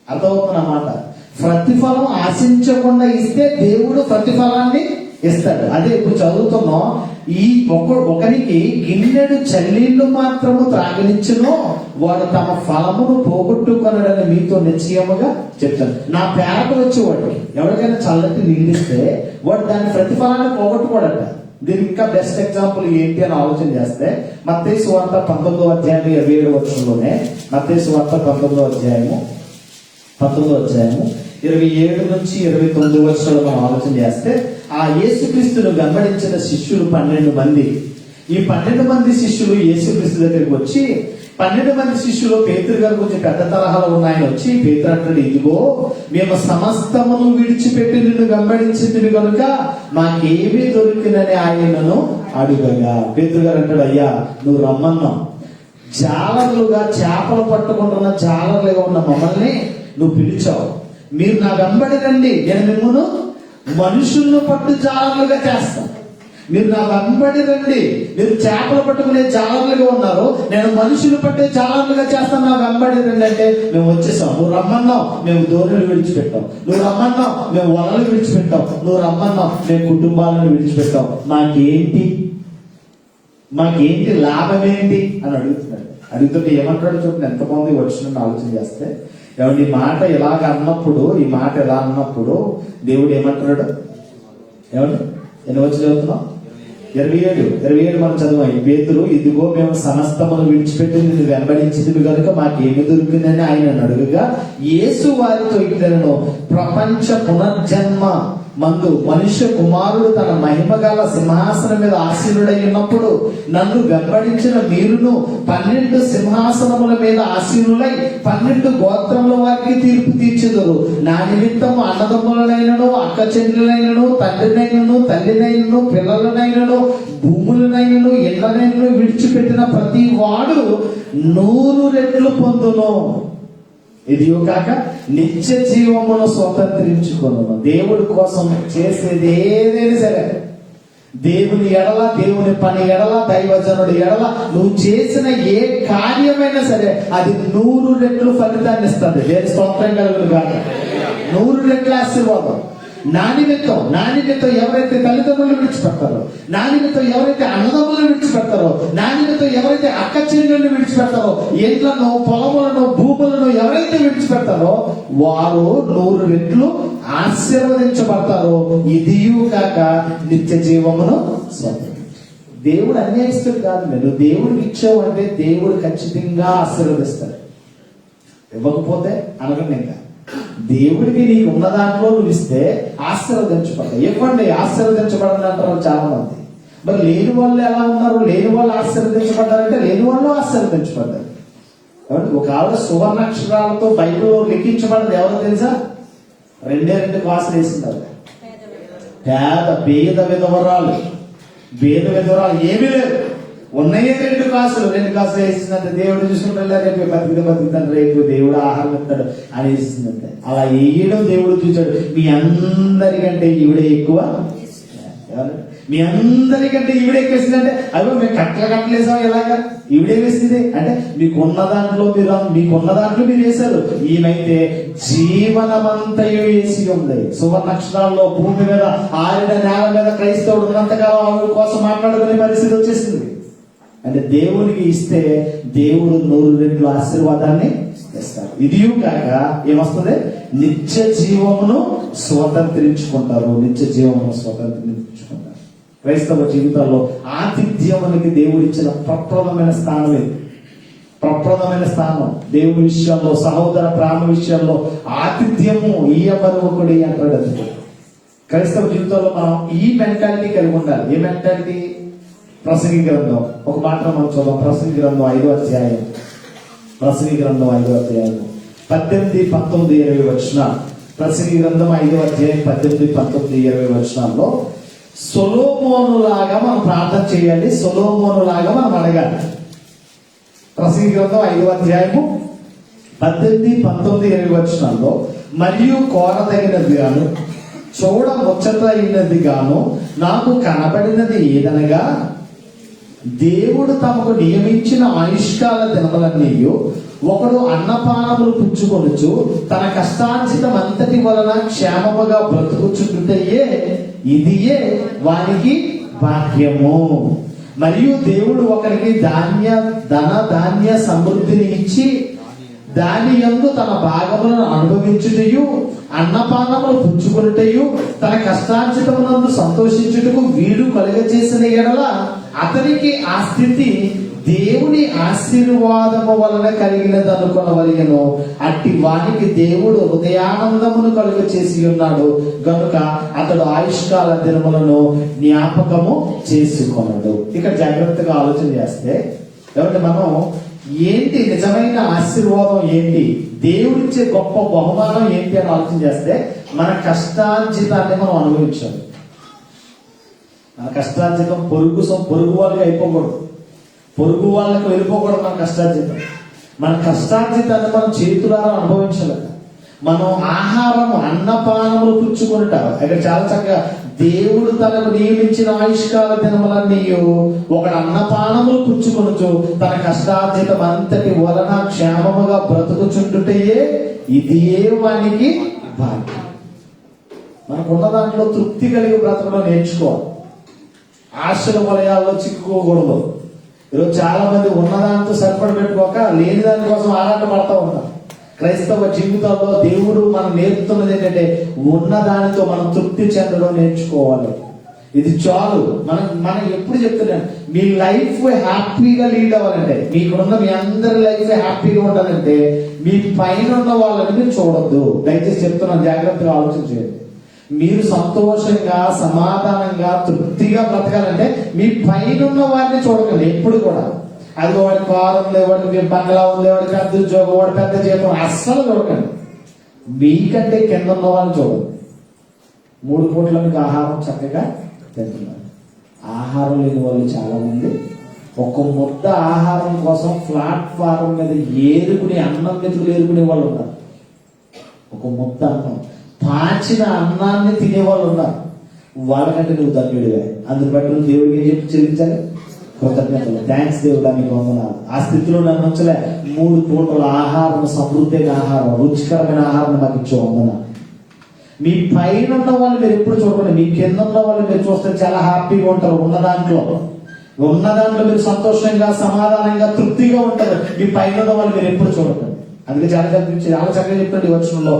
అర్థమవుతున్నమాట? ప్రతిఫలం ఆశించకుండా ఇస్తే దేవుడు ప్రతిఫలాన్ని ఇస్తాడు. అదే ఇప్పుడు చదువుతున్నాం, ఈ ఒకరికి గిన్నెడు చల్లీళ్లు మాత్రము త్రాగనిచ్చును, వాడు తమ ఫలమును పోగొట్టుకొనడని మీతో నిశ్చయముగా చెప్తాను. నా పేరట వచ్చేవాడు ఎవరికైనా చల్లటి నీళ్ళిస్తే వాడు దాని ప్రతిఫలాన్ని పోగొట్టుకోడట. దీనికి ఇంకా బెస్ట్ ఎగ్జాంపుల్ ఏంటి అని ఆలోచన చేస్తే మత్తయి సువార్త 19వ అధ్యాయం 27వ వచనంలోనే, మత్తయి సువార్త 19వ అధ్యాయము 27 నుంచి 29 వచనాలు మనం ఆలోచన చేస్తే, ఆ యేసుక్రీస్తును వెంబడించిన శిష్యులు 12 మంది. ఈ 12 మంది శిష్యులు యేసుక్రీస్తు దగ్గరికి వచ్చి, 12 మంది శిష్యులు పేతురు గారు కొంచెం పెద్ద తరహాలో ఉన్నాయని వచ్చి, పేతురు అంటాడు, ఇదిగో మేము సమస్తమును విడిచిపెట్టి నిన్ను వెంబడించింది కనుక మాకేమీ దొరికినని ఆయనను అడుగగా, పేతురు గారు అంటాడు, అయ్యా నువ్వు రమ్మన్నావు, జాలర్లుగా చేపలు పట్టుకుంటున్న జాలర్లుగా ఉన్న మమ్మల్ని నువ్వు పిలిచావు, మీరు నా వెంబడి రండి, నేను మిమ్మల్ని మనుషులను పట్టు జాలర్లుగా చేస్తాను. మీరు నా వెంబడి రండి, మీరు చేపలు పట్టుకునే జాలర్లుగా ఉన్నారు, నేను మనుషులు పట్టే జాలర్లుగా చేస్తాను, నా వెంబడి రండి అంటే మేము వచ్చేసాం. నువ్వు రమ్మన్నావు, మేము ధోరణులు విడిచిపెట్టాం. నువ్వు రమ్మన్నావు, మేము వలలు విడిచిపెట్టాం. నువ్వు రమ్మన్నావు, మేము కుటుంబాలను విడిచిపెట్టాం. మాకేంటి లాభం ఏంటి అని అడుగుతున్నాడు. అడుగుతుంటే ఏమంటాడు చూడండి, ఎంతమంది వచ్చిన ఆలోచన చేస్తే, ఈ మాట ఇలాగ అన్నప్పుడు, ఈ మాట ఎలా అన్నప్పుడు దేవుడు ఏమంటున్నాడు? ఏమండి ఎన్ని వచ్చి చదువుతున్నాం? 27 మనం చదువు. పేతురు, ఇదిగో మేము సమస్తమును విడిచిపెట్టి నిన్ను వెంబడించింది కనుక మాకేమి దొరికిందని ఆయన అడుగుగా, యేసు వారితో ఇట్లను, ప్రపంచ పునర్జన్మ మందు మనుష్య కుమారుడు తన మహిమ గల సింహాసనం మీద ఆసీనుడై ఉన్నప్పుడు నన్ను వెంబడించిన మీరును 12 సింహాసనముల మీద ఆసీనులై 12 గోత్రముల వారికి తీర్పు తీర్చుదురు. నా నిమిత్తము అన్నదమ్ములనైనను, అక్క చెల్లెలైనను, తండ్రినైనను, తల్లినైనను, పిల్లలనైనను, భూములనైనను, ఇళ్లనైనను విడిచిపెట్టిన ప్రతి వాడు 100 రెట్లు పొందును. ఇదియో కాక నిత్య జీవమును స్వతంత్రించుకొను. దేవుడి కోసం చేసేది ఏదైనా సరే, దేవుని ఎడల, దేవుని పని ఎడల, దైవజనుడి ఎడల నువ్వు చేసిన ఏ కార్యమైనా సరే అది 100 రెట్లు ఫలితాన్ని ఇస్తుంది. దేని స్తోత్రం కలుగును కాక. 100 రెట్ల ఆశీర్వాదం. నా నిమిత్తం ఎవరైతే తల్లిదండ్రులు విడిచిపెడతారో, నా నిమిత్తం ఎవరైతే అన్నదమ్ములు విడిచిపెడతారో, నా నిమిత్తం ఎవరైతే అక్క చెల్లెళ్ళు విడిచిపెడతారో, ఇంట్లను, పొలములను, భూములను ఎవరైతే విడిచిపెడతారో వారు 100 రెట్లు ఆశీర్వదించబడతారు. ఇదియు కాక నిత్య జీవమును స్వతంత్రించు. దేవుడు అన్యాయస్తుడు కాదు. నువ్వు దేవుడికి ఇచ్చావు అంటే దేవుడు ఖచ్చితంగా ఆశీర్వదిస్తాడు. ఇవ్వకపోతే అనగండి. ఇంకా దేవుడికి నీకు ఉన్న దాంట్లో నువ్వు ఇస్తే ఆశీర్వదించబడతావు. ఇవ్వండి, ఆశీర్వదించబడండి అంటారు చాలా మంది. మరి లేని వాళ్ళు ఎలా ఉన్నారు? లేని వాళ్ళు ఆశీర్వదించబడ్డారంటే లేని వాళ్ళు ఆశీర్వదించబడ్డారు. ఒక ఆవిడ సువర్ణాక్షరాలతో బైబిల్లో లిఖించబడ్డది ఎవరో తెలుసా? 2 కాసులు వేసింటారు. పేద విధవరాలు ఏమీ లేదు, ఉన్నాయే 2 కాసులు వేసిందంటే దేవుడు చూసుకుంటా, రేపు బతుకుతాను, రేపు దేవుడు ఆహారం ఇస్తాడు అని వేసిందంటే. అలా వేయడం దేవుడు చూశాడు. మీ అందరికంటే ఈవిడే ఎక్కువ, మీ అందరికంటే ఈవిడే వేసిందంటే, అవి మేము కట్టలేసాం ఎలాగా, ఈవిడే వేసింది అంటే మీకున్న దాంట్లో మీరు వేశారు. ఈమెతే జీవనమంతయు వేసి ఉంది. సువర్ణాక్షరాల్లో భూమి మీద, ఆరిన నేల మీద క్రైస్తవుడు ఉన్నంతకాలం ఆవిడ కోసం మాట్లాడుకునే పరిస్థితి వచ్చేసింది. అంటే దేవునికి ఇస్తే దేవుడు 100 రెట్లు ఆశీర్వాదాన్ని ఇస్తారు. ఇదియు కాక ఏమొస్తుంది? నిత్య జీవమును స్వతంత్రించుకుంటారు. క్రైస్తవ జీవితాల్లో ఆతిథ్యమునికి దేవుడు ఇచ్చిన ప్రప్రదమైన స్థానం ఇది. ప్రప్రదమైన స్థానం దేవుని విషయంలో, సహోదర ప్రేమ విషయంలో ఆతిథ్యము ఇయ్యమని ఒకటి అంటాడు. క్రైస్తవ జీవితంలో మనం ఈ మెంటాలిటీ కలిగి ఉండాలి. ఏ మెంటాలిటీ? ప్రసంగి గ్రంథం ఒక మాట మనం చూద్దాం. ప్రసంగి గ్రంథం 5వ అధ్యాయం 18, 19, 20 వచనాలు. ప్రసంగి గ్రంథం 5వ అధ్యాయం 18, 19, 20 వచనాల్లో సొలొమోను లాగా మనం ప్రార్థన చేయాలి. సొలొమోను లాగా మనం అడగాలి. ప్రసంగి గ్రంథం 5వ అధ్యాయము 18, 19, 20 వచనాల్లో, మరియు కోరదగినది గాను చూడ ముచ్చటైనది గాను నాకు కనబడినది ఏదనగా, దేవుడు తమకు నియమించిన ఆయుష్కాల దినములన్నీ ఒకడు అన్నపానములు పుచ్చుకొనుచు తన కష్టార్జితం అంతటి వలన క్షేమముగా బ్రతుకుచుండుటయే ఇదియే వానికి భాగ్యము. మరియు దేవుడు ఒకరికి ధాన్య సమృద్ధిని ఇచ్చి దాని యందు తన భాగములను అనుభవించుటయు అన్నపానములు పుచ్చుకొనుటయు తన కష్టార్జితమునందు సంతోషించుటకు వీడు కలుగజేసిన ఎడల అతనికి ఆ స్థితి దేవుని ఆశీర్వాదము వలన కలిగినదనుకొనవలెను. అట్టి వానికి దేవుడు హృదయానందమును కలుగ చేసి ఉన్నాడు గనుక అతడు ఆయుష్కాల దినములను జ్ఞాపకము చేసుకొనడు. ఇక్కడ జాగ్రత్తగా ఆలోచన చేస్తే కాబట్టి మనం ఏంటి నిజమైన ఆశీర్వాదం ఏంటి, దేవుడిచ్చే గొప్ప బహుమానం ఏంటి అని ఆలోచన చేస్తే మన కష్టార్జితాన్ని మనం అనుభవించాలి. మన కష్టార్జితం పొరుగు వాళ్ళకి అయిపోకూడదు, పొరుగు వాళ్ళకి వెళ్ళిపోకూడదు. మన కష్టార్జితం, మన కష్టార్జితాన్ని మనం చేతులారా అనుభవించాలి. మనం ఆహారము అన్నపానములు పుచ్చుకుంటాం. ఇక్కడ చాలా చక్కగా దేవుడు తనకు నియమించిన ఆయుష్కాల దినములన్నీ ఒకడు అన్నపానములు పుచ్చుకొనుచు తన కష్టార్జితం అంతటి వలన క్షేమముగా బ్రతుకుచుండుటయే ఇదియే వానికి భాగ్యం. మనకున్న దాంట్లో తృప్తి కలిగి బ్రతకడం నేర్చుకోవాలి. ఆశల వలయాల్లో చిక్కుకోకూడదు. ఈరోజు చాలా మంది ఉన్నదాంతో సరిపడి పెట్టుకోక లేని దాని కోసం ఆరాట పడతా ఉంటారు. క్రైస్తవ జీవితంలో దేవుడు మనం నేర్పుతున్నది ఏంటంటే ఉన్నదానితో మనం తృప్తి చెందడం నేర్చుకోవాలి. ఇది చాలు. మనం ఎప్పుడు చెప్తున్నాను, మీ లైఫ్ హ్యాపీగా లీడ్ అవ్వాలంటే, మీకున్న మీ అందరి లైఫ్ హ్యాపీగా ఉండాలంటే మీ పైన ఉన్న వాళ్ళని మీరు చూడొద్దు. దయచేసి చెప్తున్నాను, జాగ్రత్తగా ఆలోచన చేయండి. మీరు సంతోషంగా సమాధానంగా తృప్తిగా బ్రతకాలంటే మీ పైన ఉన్న వారిని చూడకండి ఎప్పుడు కూడా. అది వాడి కారు ఉంది, వాడికి బంగ్లా ఉంది, వాడి పెద్ద ఉద్యోగం, వాడి పెద్ద జీతం, అస్సలు చూడకండి. మీకంటే కింద ఉన్న వాళ్ళని చూడండి. 3 పూట్ల మీకు ఆహారం చక్కగా తింటున్నారు. ఆహారం లేని వాళ్ళు చాలా మంది ఒక ముద్ద ఆహారం కోసం ప్లాట్ఫారం మీద అన్నం మెతుకులు ఏరుకునే వాళ్ళు ఉన్నారు. ఒక ముద్ద అన్నం, పాచిన అన్నాన్ని తినేవాళ్ళు ఉన్నారు. వాళ్ళకంటే నువ్వు ధన్యుడివే. అందుని బట్టి నువ్వు దేవుడికి ఏం చెప్పి చెల్లించాలి? కృతజ్ఞతలు. థ్యాంక్స్ దేవుడా, నీకు వందనాలు. ఆ స్థితిలో నన్ను ఉంచలే. 3 పూటల ఆహారం, సమృద్ధమైన ఆహారం, రుచికరమైన ఆహారం మాకు ఇచ్చే వందనాలు. మీ పైన ఉన్న వాళ్ళు మీరు ఎప్పుడు చూడకండి. మీ కింద ఉన్న వాళ్ళు మీరు చూస్తే చాలా హ్యాపీగా ఉంటారు. ఉన్న దాంట్లో మీరు సంతోషంగా సమాధానంగా తృప్తిగా ఉంటారు. మీ పైన ఉన్న వాళ్ళు మీరు ఎప్పుడు చూడకండి. అందుకే చాలా చక్కగా చెప్పండి వచనంలో,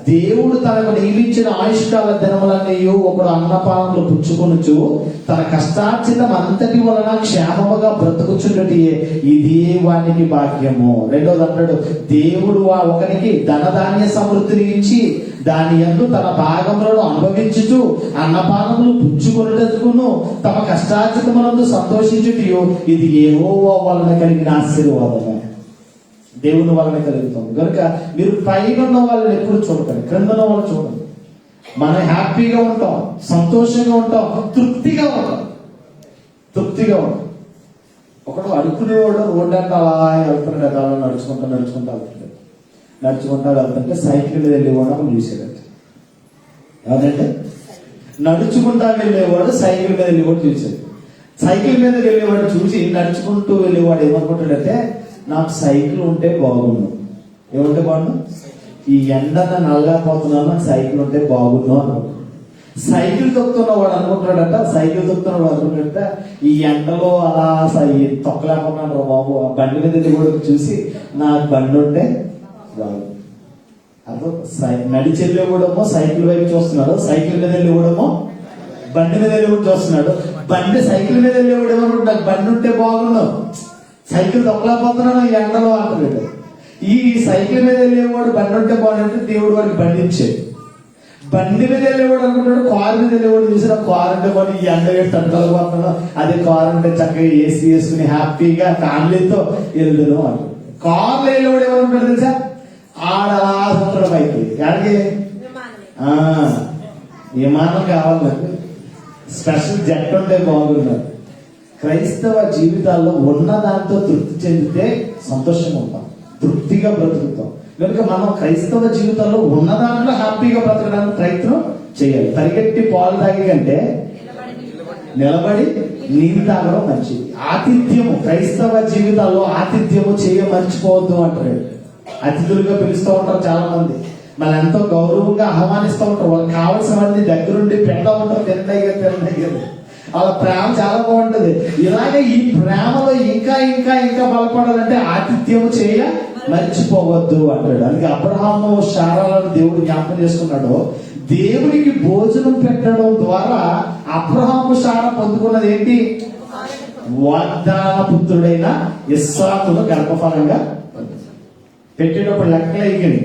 దేవుడు తనకు నియమించిన ఆయుష్కాల దినములన్నీ ఒకడు అన్నపానములు పుచ్చుకొనుచు తన కష్టార్జితం అంతటి వలన క్షేమముగా బ్రతుకుచుండుటయే ఇదే వానికి భాగ్యము. రెండోది అంటాడు, దేవుడు ఒకరికి ధనధాన్య సమృద్ధిని ఇచ్చి దాని యందు తన భాగములను అనుభవించుచు అన్నపానములు పుచ్చుకొనుటకును తమ కష్టార్జితమునందు సంతోషించుటయు ఇది యెహోవా వలన కలిగిన ఆశీర్వాదము. దేవుని వలన కలుగుతుంది. కనుక మీరు పైన ఉన్న వాళ్ళని ఎప్పుడు చూడకండి, క్రింద ఉన్న వాళ్ళు చూడండి. మనం హ్యాపీగా ఉంటాం, సంతోషంగా ఉంటాం, తృప్తిగా ఉంటాం. ఒకడు అడుక్కునేవాడు రోడ్డు అంటే అలా వెళ్తున్నాడు, అలా నడుచుకుంటా వెళ్తుంటే సైకిల్ మీద వెళ్ళేవాడు అప్పుడు చూసేవాడు. ఎవరంటే నడుచుకుంటా వెళ్ళేవాడు సైకిల్ మీద వెళ్ళేవాడు చూసాడు. సైకిల్ మీద వెళ్ళేవాడు చూసి నడుచుకుంటూ వెళ్ళేవాడు ఏమనుకుంటాడంటే, నాకు సైకిల్ ఉంటే బాగుండు. ఏముంటే బాగుండు? ఈ ఎండన నల్లపోతున్నాను, నాకు సైకిల్ ఉంటే బాగుండు అనుకుంటున్నాడు. సైకిల్ తొక్కుతున్నవాడు అనుకుంటాడట ఈ ఎండలో అలా తొక్కలేకున్నాడు బాబు, ఆ బండి మీద కూడా చూసి నాకు బండి ఉంటే బాగుంది. అర్థం? నడిచి వెళ్ళేవాడేమో సైకిల్ వైపు చూస్తున్నాడు, సైకిల్ మీద వెళ్ళేవాడేమో బండి మీద వెళ్ళేవాడు చూస్తున్నాడు. సైకిల్ మీద వెళ్ళేవాడేమో నాకు బండి ఉంటే బాగుండు, సైకిల్ తొక్కలేకపోతున్నాను ఈ ఎండలో అంటాడు. ఈ సైకిల్ మీద వెళ్ళేవాడు బండి ఉంటే బాగుంటే దేవుడు వాడికి బండి ఇచ్చాడు. బండి మీద వెళ్ళేవాడు అనుకుంటాడు, కారు మీద వెళ్ళేవాడు చూసిన కారు అంటే బాగా ఈ ఎండ వేసి తట్టుకోలేకపోతున్నాడు, అదే కారు అంటే చక్కగా ఏసీ వేసుకుని హ్యాపీగా ఫ్యామిలీతో వెళ్తాను అంటాడు. కారులో వెళ్ళేవాడు ఏమనుకుంటాడు తెలుసా? ఆడలా ఉంటాడు పైకి. ఎక్కడికి? విమానం కావాలి నాకు, స్పెషల్ జెట్ ఉంటే బాగున్నారు. క్రైస్తవ జీవితాల్లో ఉన్నదాంతో తృప్తి చెందితే సంతోషంగా ఉంటాం, తృప్తిగా బ్రతుకుతాం. కనుక మనం క్రైస్తవ జీవితంలో ఉన్న దాంట్లో హ్యాపీగా బ్రతకడానికి ప్రయత్నం చేయాలి. పరిగెట్టి పాలు తాగే కంటే నిలబడి నీరు తాగడం మంచిది. ఆతిథ్యము, క్రైస్తవ జీవితాల్లో ఆతిథ్యము మర్చిపోవద్దు అంటారు. అతిథులుగా పిలుస్తూ ఉంటారు చాలా మంది, మళ్ళీ ఎంతో గౌరవంగా ఆహ్వానిస్తూ ఉంటారు. వాళ్ళకి కావాల్సినవన్నీ దగ్గరుండి పెడతా ఉంటారు. తినదగ్గర వాళ్ళ ప్రేమ చాలా బాగుంటది. ఇలాగే ఈ ప్రేమలో ఇంకా ఇంకా ఇంకా బలపడాలంటే ఆతిథ్యము మర్చిపోవద్దు అంటాడు. అందుకే అబ్రహాము శారాలను దేవుడు జ్ఞాపకం చేసుకున్నాడు. దేవునికి భోజనం పెట్టడం ద్వారా అబ్రహాము శారా పొందుకున్నది ఏంటి? వాగ్దాన పుత్రుడైన ఇస్సాకును గర్భఫలంగా పెట్టేటప్పుడు లెక్కలేకండి,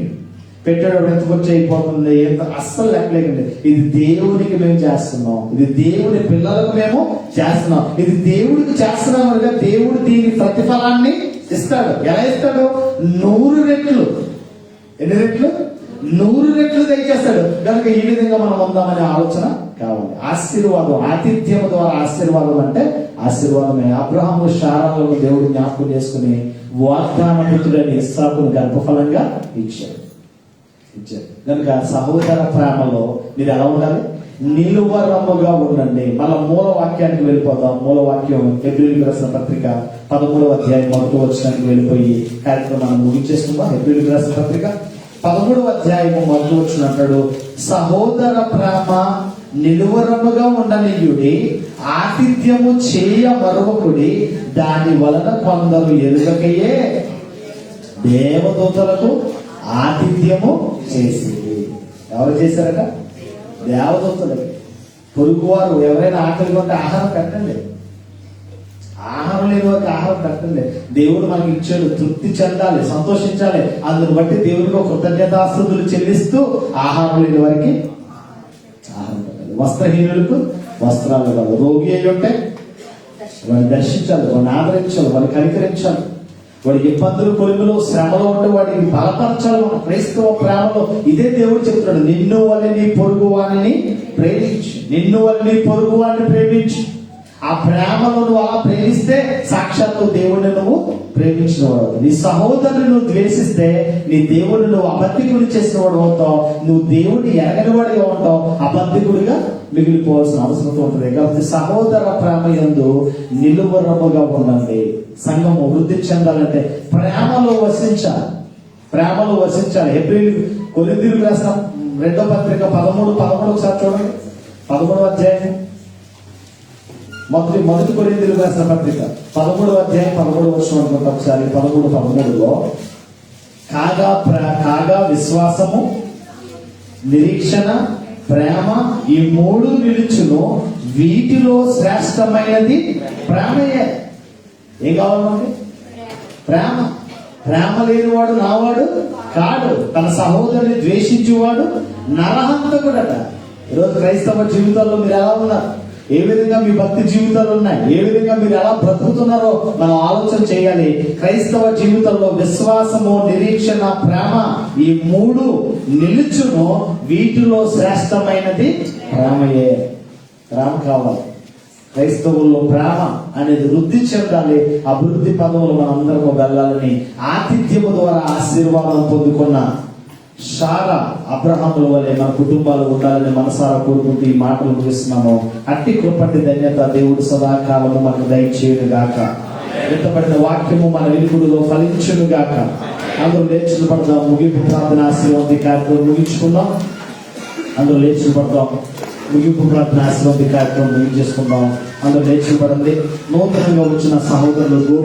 పెట్టేటప్పుడు ఎంత ఖర్చు అయిపోతుంది, ఎంత అస్సలు లెక్కలేకండి. ఇది దేవునికి మేము చేస్తున్నాం, ఇది దేవుని పిల్లలకు మేము చేస్తున్నాం, ఇది దేవుడికి చేస్తున్నాం కనుక దేవుడు దీని ప్రతిఫలాన్ని ఇస్తాడు. ఎలా ఇస్తాడు? 100 రెట్లు. ఎన్ని రెట్లు? 100 రెట్లు దయచేస్తాడు. కనుక ఈ విధంగా మనం ఉందామనే ఆలోచన కావాలి. ఆశీర్వాదం, ఆతిథ్యం ద్వారా ఆశీర్వాదం అంటే ఆశీర్వాదమే. అబ్రహాము శారాలను దేవుడు జ్ఞాపకం చేసుకుని వాగ్దాన పుత్రుడైన ఇస్సాకును గర్భఫలంగా ఇచ్చాడు. కనుక సహోదర ప్రేమలో మీరు ఎలా ఉండాలి? నిలువరముగా ఉండండి. మళ్ళా మూల వాక్యానికి వెళ్ళిపోదాం. మూల వాక్యం హెబ్రీయులకు రాసిన పత్రిక 13వ అధ్యాయం 1వ వచనానికి వెళ్ళిపోయి కార్యక్రమాన్ని ముగించేసుకుందాం. హెబ్రీయులకు రాసిన పత్రిక 13వ అధ్యాయము 1వ వచనం అంటాడు, సహోదర ప్రేమ నిలువరముగా ఉండనీయుడి, ఆతిథ్యము మరువకుడి, దాని వలన కొందరు ఎరుగకయే దేవదూతలకు ఆతిథ్యము చేసింది. ఎవరు చేశారట? దేవదూతలకి. పొరుగువారు ఎవరైనా ఆకలిగా ఉంటే ఆహారం పెట్టండి, ఆహారం లేని వారికి ఆహారం పెట్టండి. దేవుడు మనకి ఇచ్చాడు, తృప్తి చెందాలి, సంతోషించాలి. అందుని బట్టి దేవుడికి కృతజ్ఞతాస్తుతులు చెల్లిస్తూ ఆహారం లేని వారికి ఆహారం పెట్టాలి. వస్త్రహీనులకు వస్త్రాలు కాదు. రోగి అయి ఉంటే వాడిని దర్శించాలి, వాడిని ఆదరించాలి, వాడిని కనికరించాలి. వాడి ఇబ్బందులు, కొలుగులు, శ్రమలో ఉంటే వాడికి బలపరచాలి. మన క్రైస్తవ ప్రేమలో ఇదే దేవుడు చెప్తున్నాడు, నిన్ను వల్ల నీ పొరుగు వాడిని ప్రేమించు, నిన్ను వల్ల నీ పొరుగు వాడిని ప్రేమించు. ఆ ప్రేమలో నువ్వు అలా ప్రేమిస్తే సాక్షాత్తు దేవుడిని నువ్వు ప్రేమించిన వాడు. నీ సహోదరుని నువ్వు ద్వేషిస్తే నీ దేవుడిని నువ్వు అబద్ధికుడు చేసిన వాడు అవుతావు. నువ్వు దేవుడిని ఎరగని వాడిగా ఉంటావు, అబద్ధికుడిగా మిగిలిపోవాల్సిన అవసరం ఉంటుంది. కాబట్టి సహోదర ప్రేమ యందు నిలువరముగా ఉండండి. సంఘము వృద్ధి చెందాలంటే ప్రేమలో వసించాలి, ప్రేమలో వసించాలి. హెబ్రీయులకు కొరింథీయులకు రాసిన 2వ పత్రిక 13 ఒకసారి చూడండి. 13వ అధ్యాయం మొదటి కొరింథీయులకు రాసిన పత్రిక 13వ అధ్యాయం 13వ వచనం అనుకుంటా ఒకసారి. 13:13లో కాగా విశ్వాసము, నిరీక్షణ, ప్రేమ, ఈ 3 నిలుచును, వీటిలో శ్రేష్టమైనది ప్రేమయే. ఏం కావాలండి? ప్రేమ. ప్రేమ లేనివాడు నావాడు కాడు, తన సహోదరుని ద్వేషించేవాడు నరహంతకుడట. ఈరోజు క్రైస్తవ జీవితాల్లో మీరు ఎలా ఉన్నారు? ఏ విధంగా మీ భక్తి జీవితాలు ఉన్నాయి? ఏ విధంగా మీరు ఎలా బ్రతుకుతున్నారో మనం ఆలోచన చేయాలి. క్రైస్తవ జీవితంలో విశ్వాసము, నిరీక్షణ, ప్రేమ, ఈ 3 నిలుచును, వీటిలో శ్రేష్టమైనది ప్రేమయే. ప్రేమ కావాలి. క్రైస్తవుల్లో ప్రేమ అనేది వృద్ధి చెందాలి. అభివృద్ధి పదవులు మనందరము వెళ్ళాలని ఆతిథ్యము ద్వారా ఆశీర్వాదం పొందుకున్న శారా, అబ్రహాముల వలె మన కుటుంబాలు ఉండాలని మనసారా కోరుకుంటూ ఈ మాటలు ముగిస్తున్నాము. అట్టి కృపటి ధన్యత దేవుడు సదాకాలము మనకు దయచేయును గాక. ఎత్తబడిన వాక్యము మన వెలుగులో ఫలించును గాక. అందరూ లేచి పడదాం. ముగింపు ప్రార్థన ఆశీర్వాద కార్యక్రమం ముగించుకుందాం. అందరూ లేచి పడదాం. ముగింపు ప్రార్థన ఆశీర్వాద కార్యక్రమం ముగించేసుకుందాం. అందరూ లేచి పడండి. నూతనంగా వచ్చిన సహోదరులు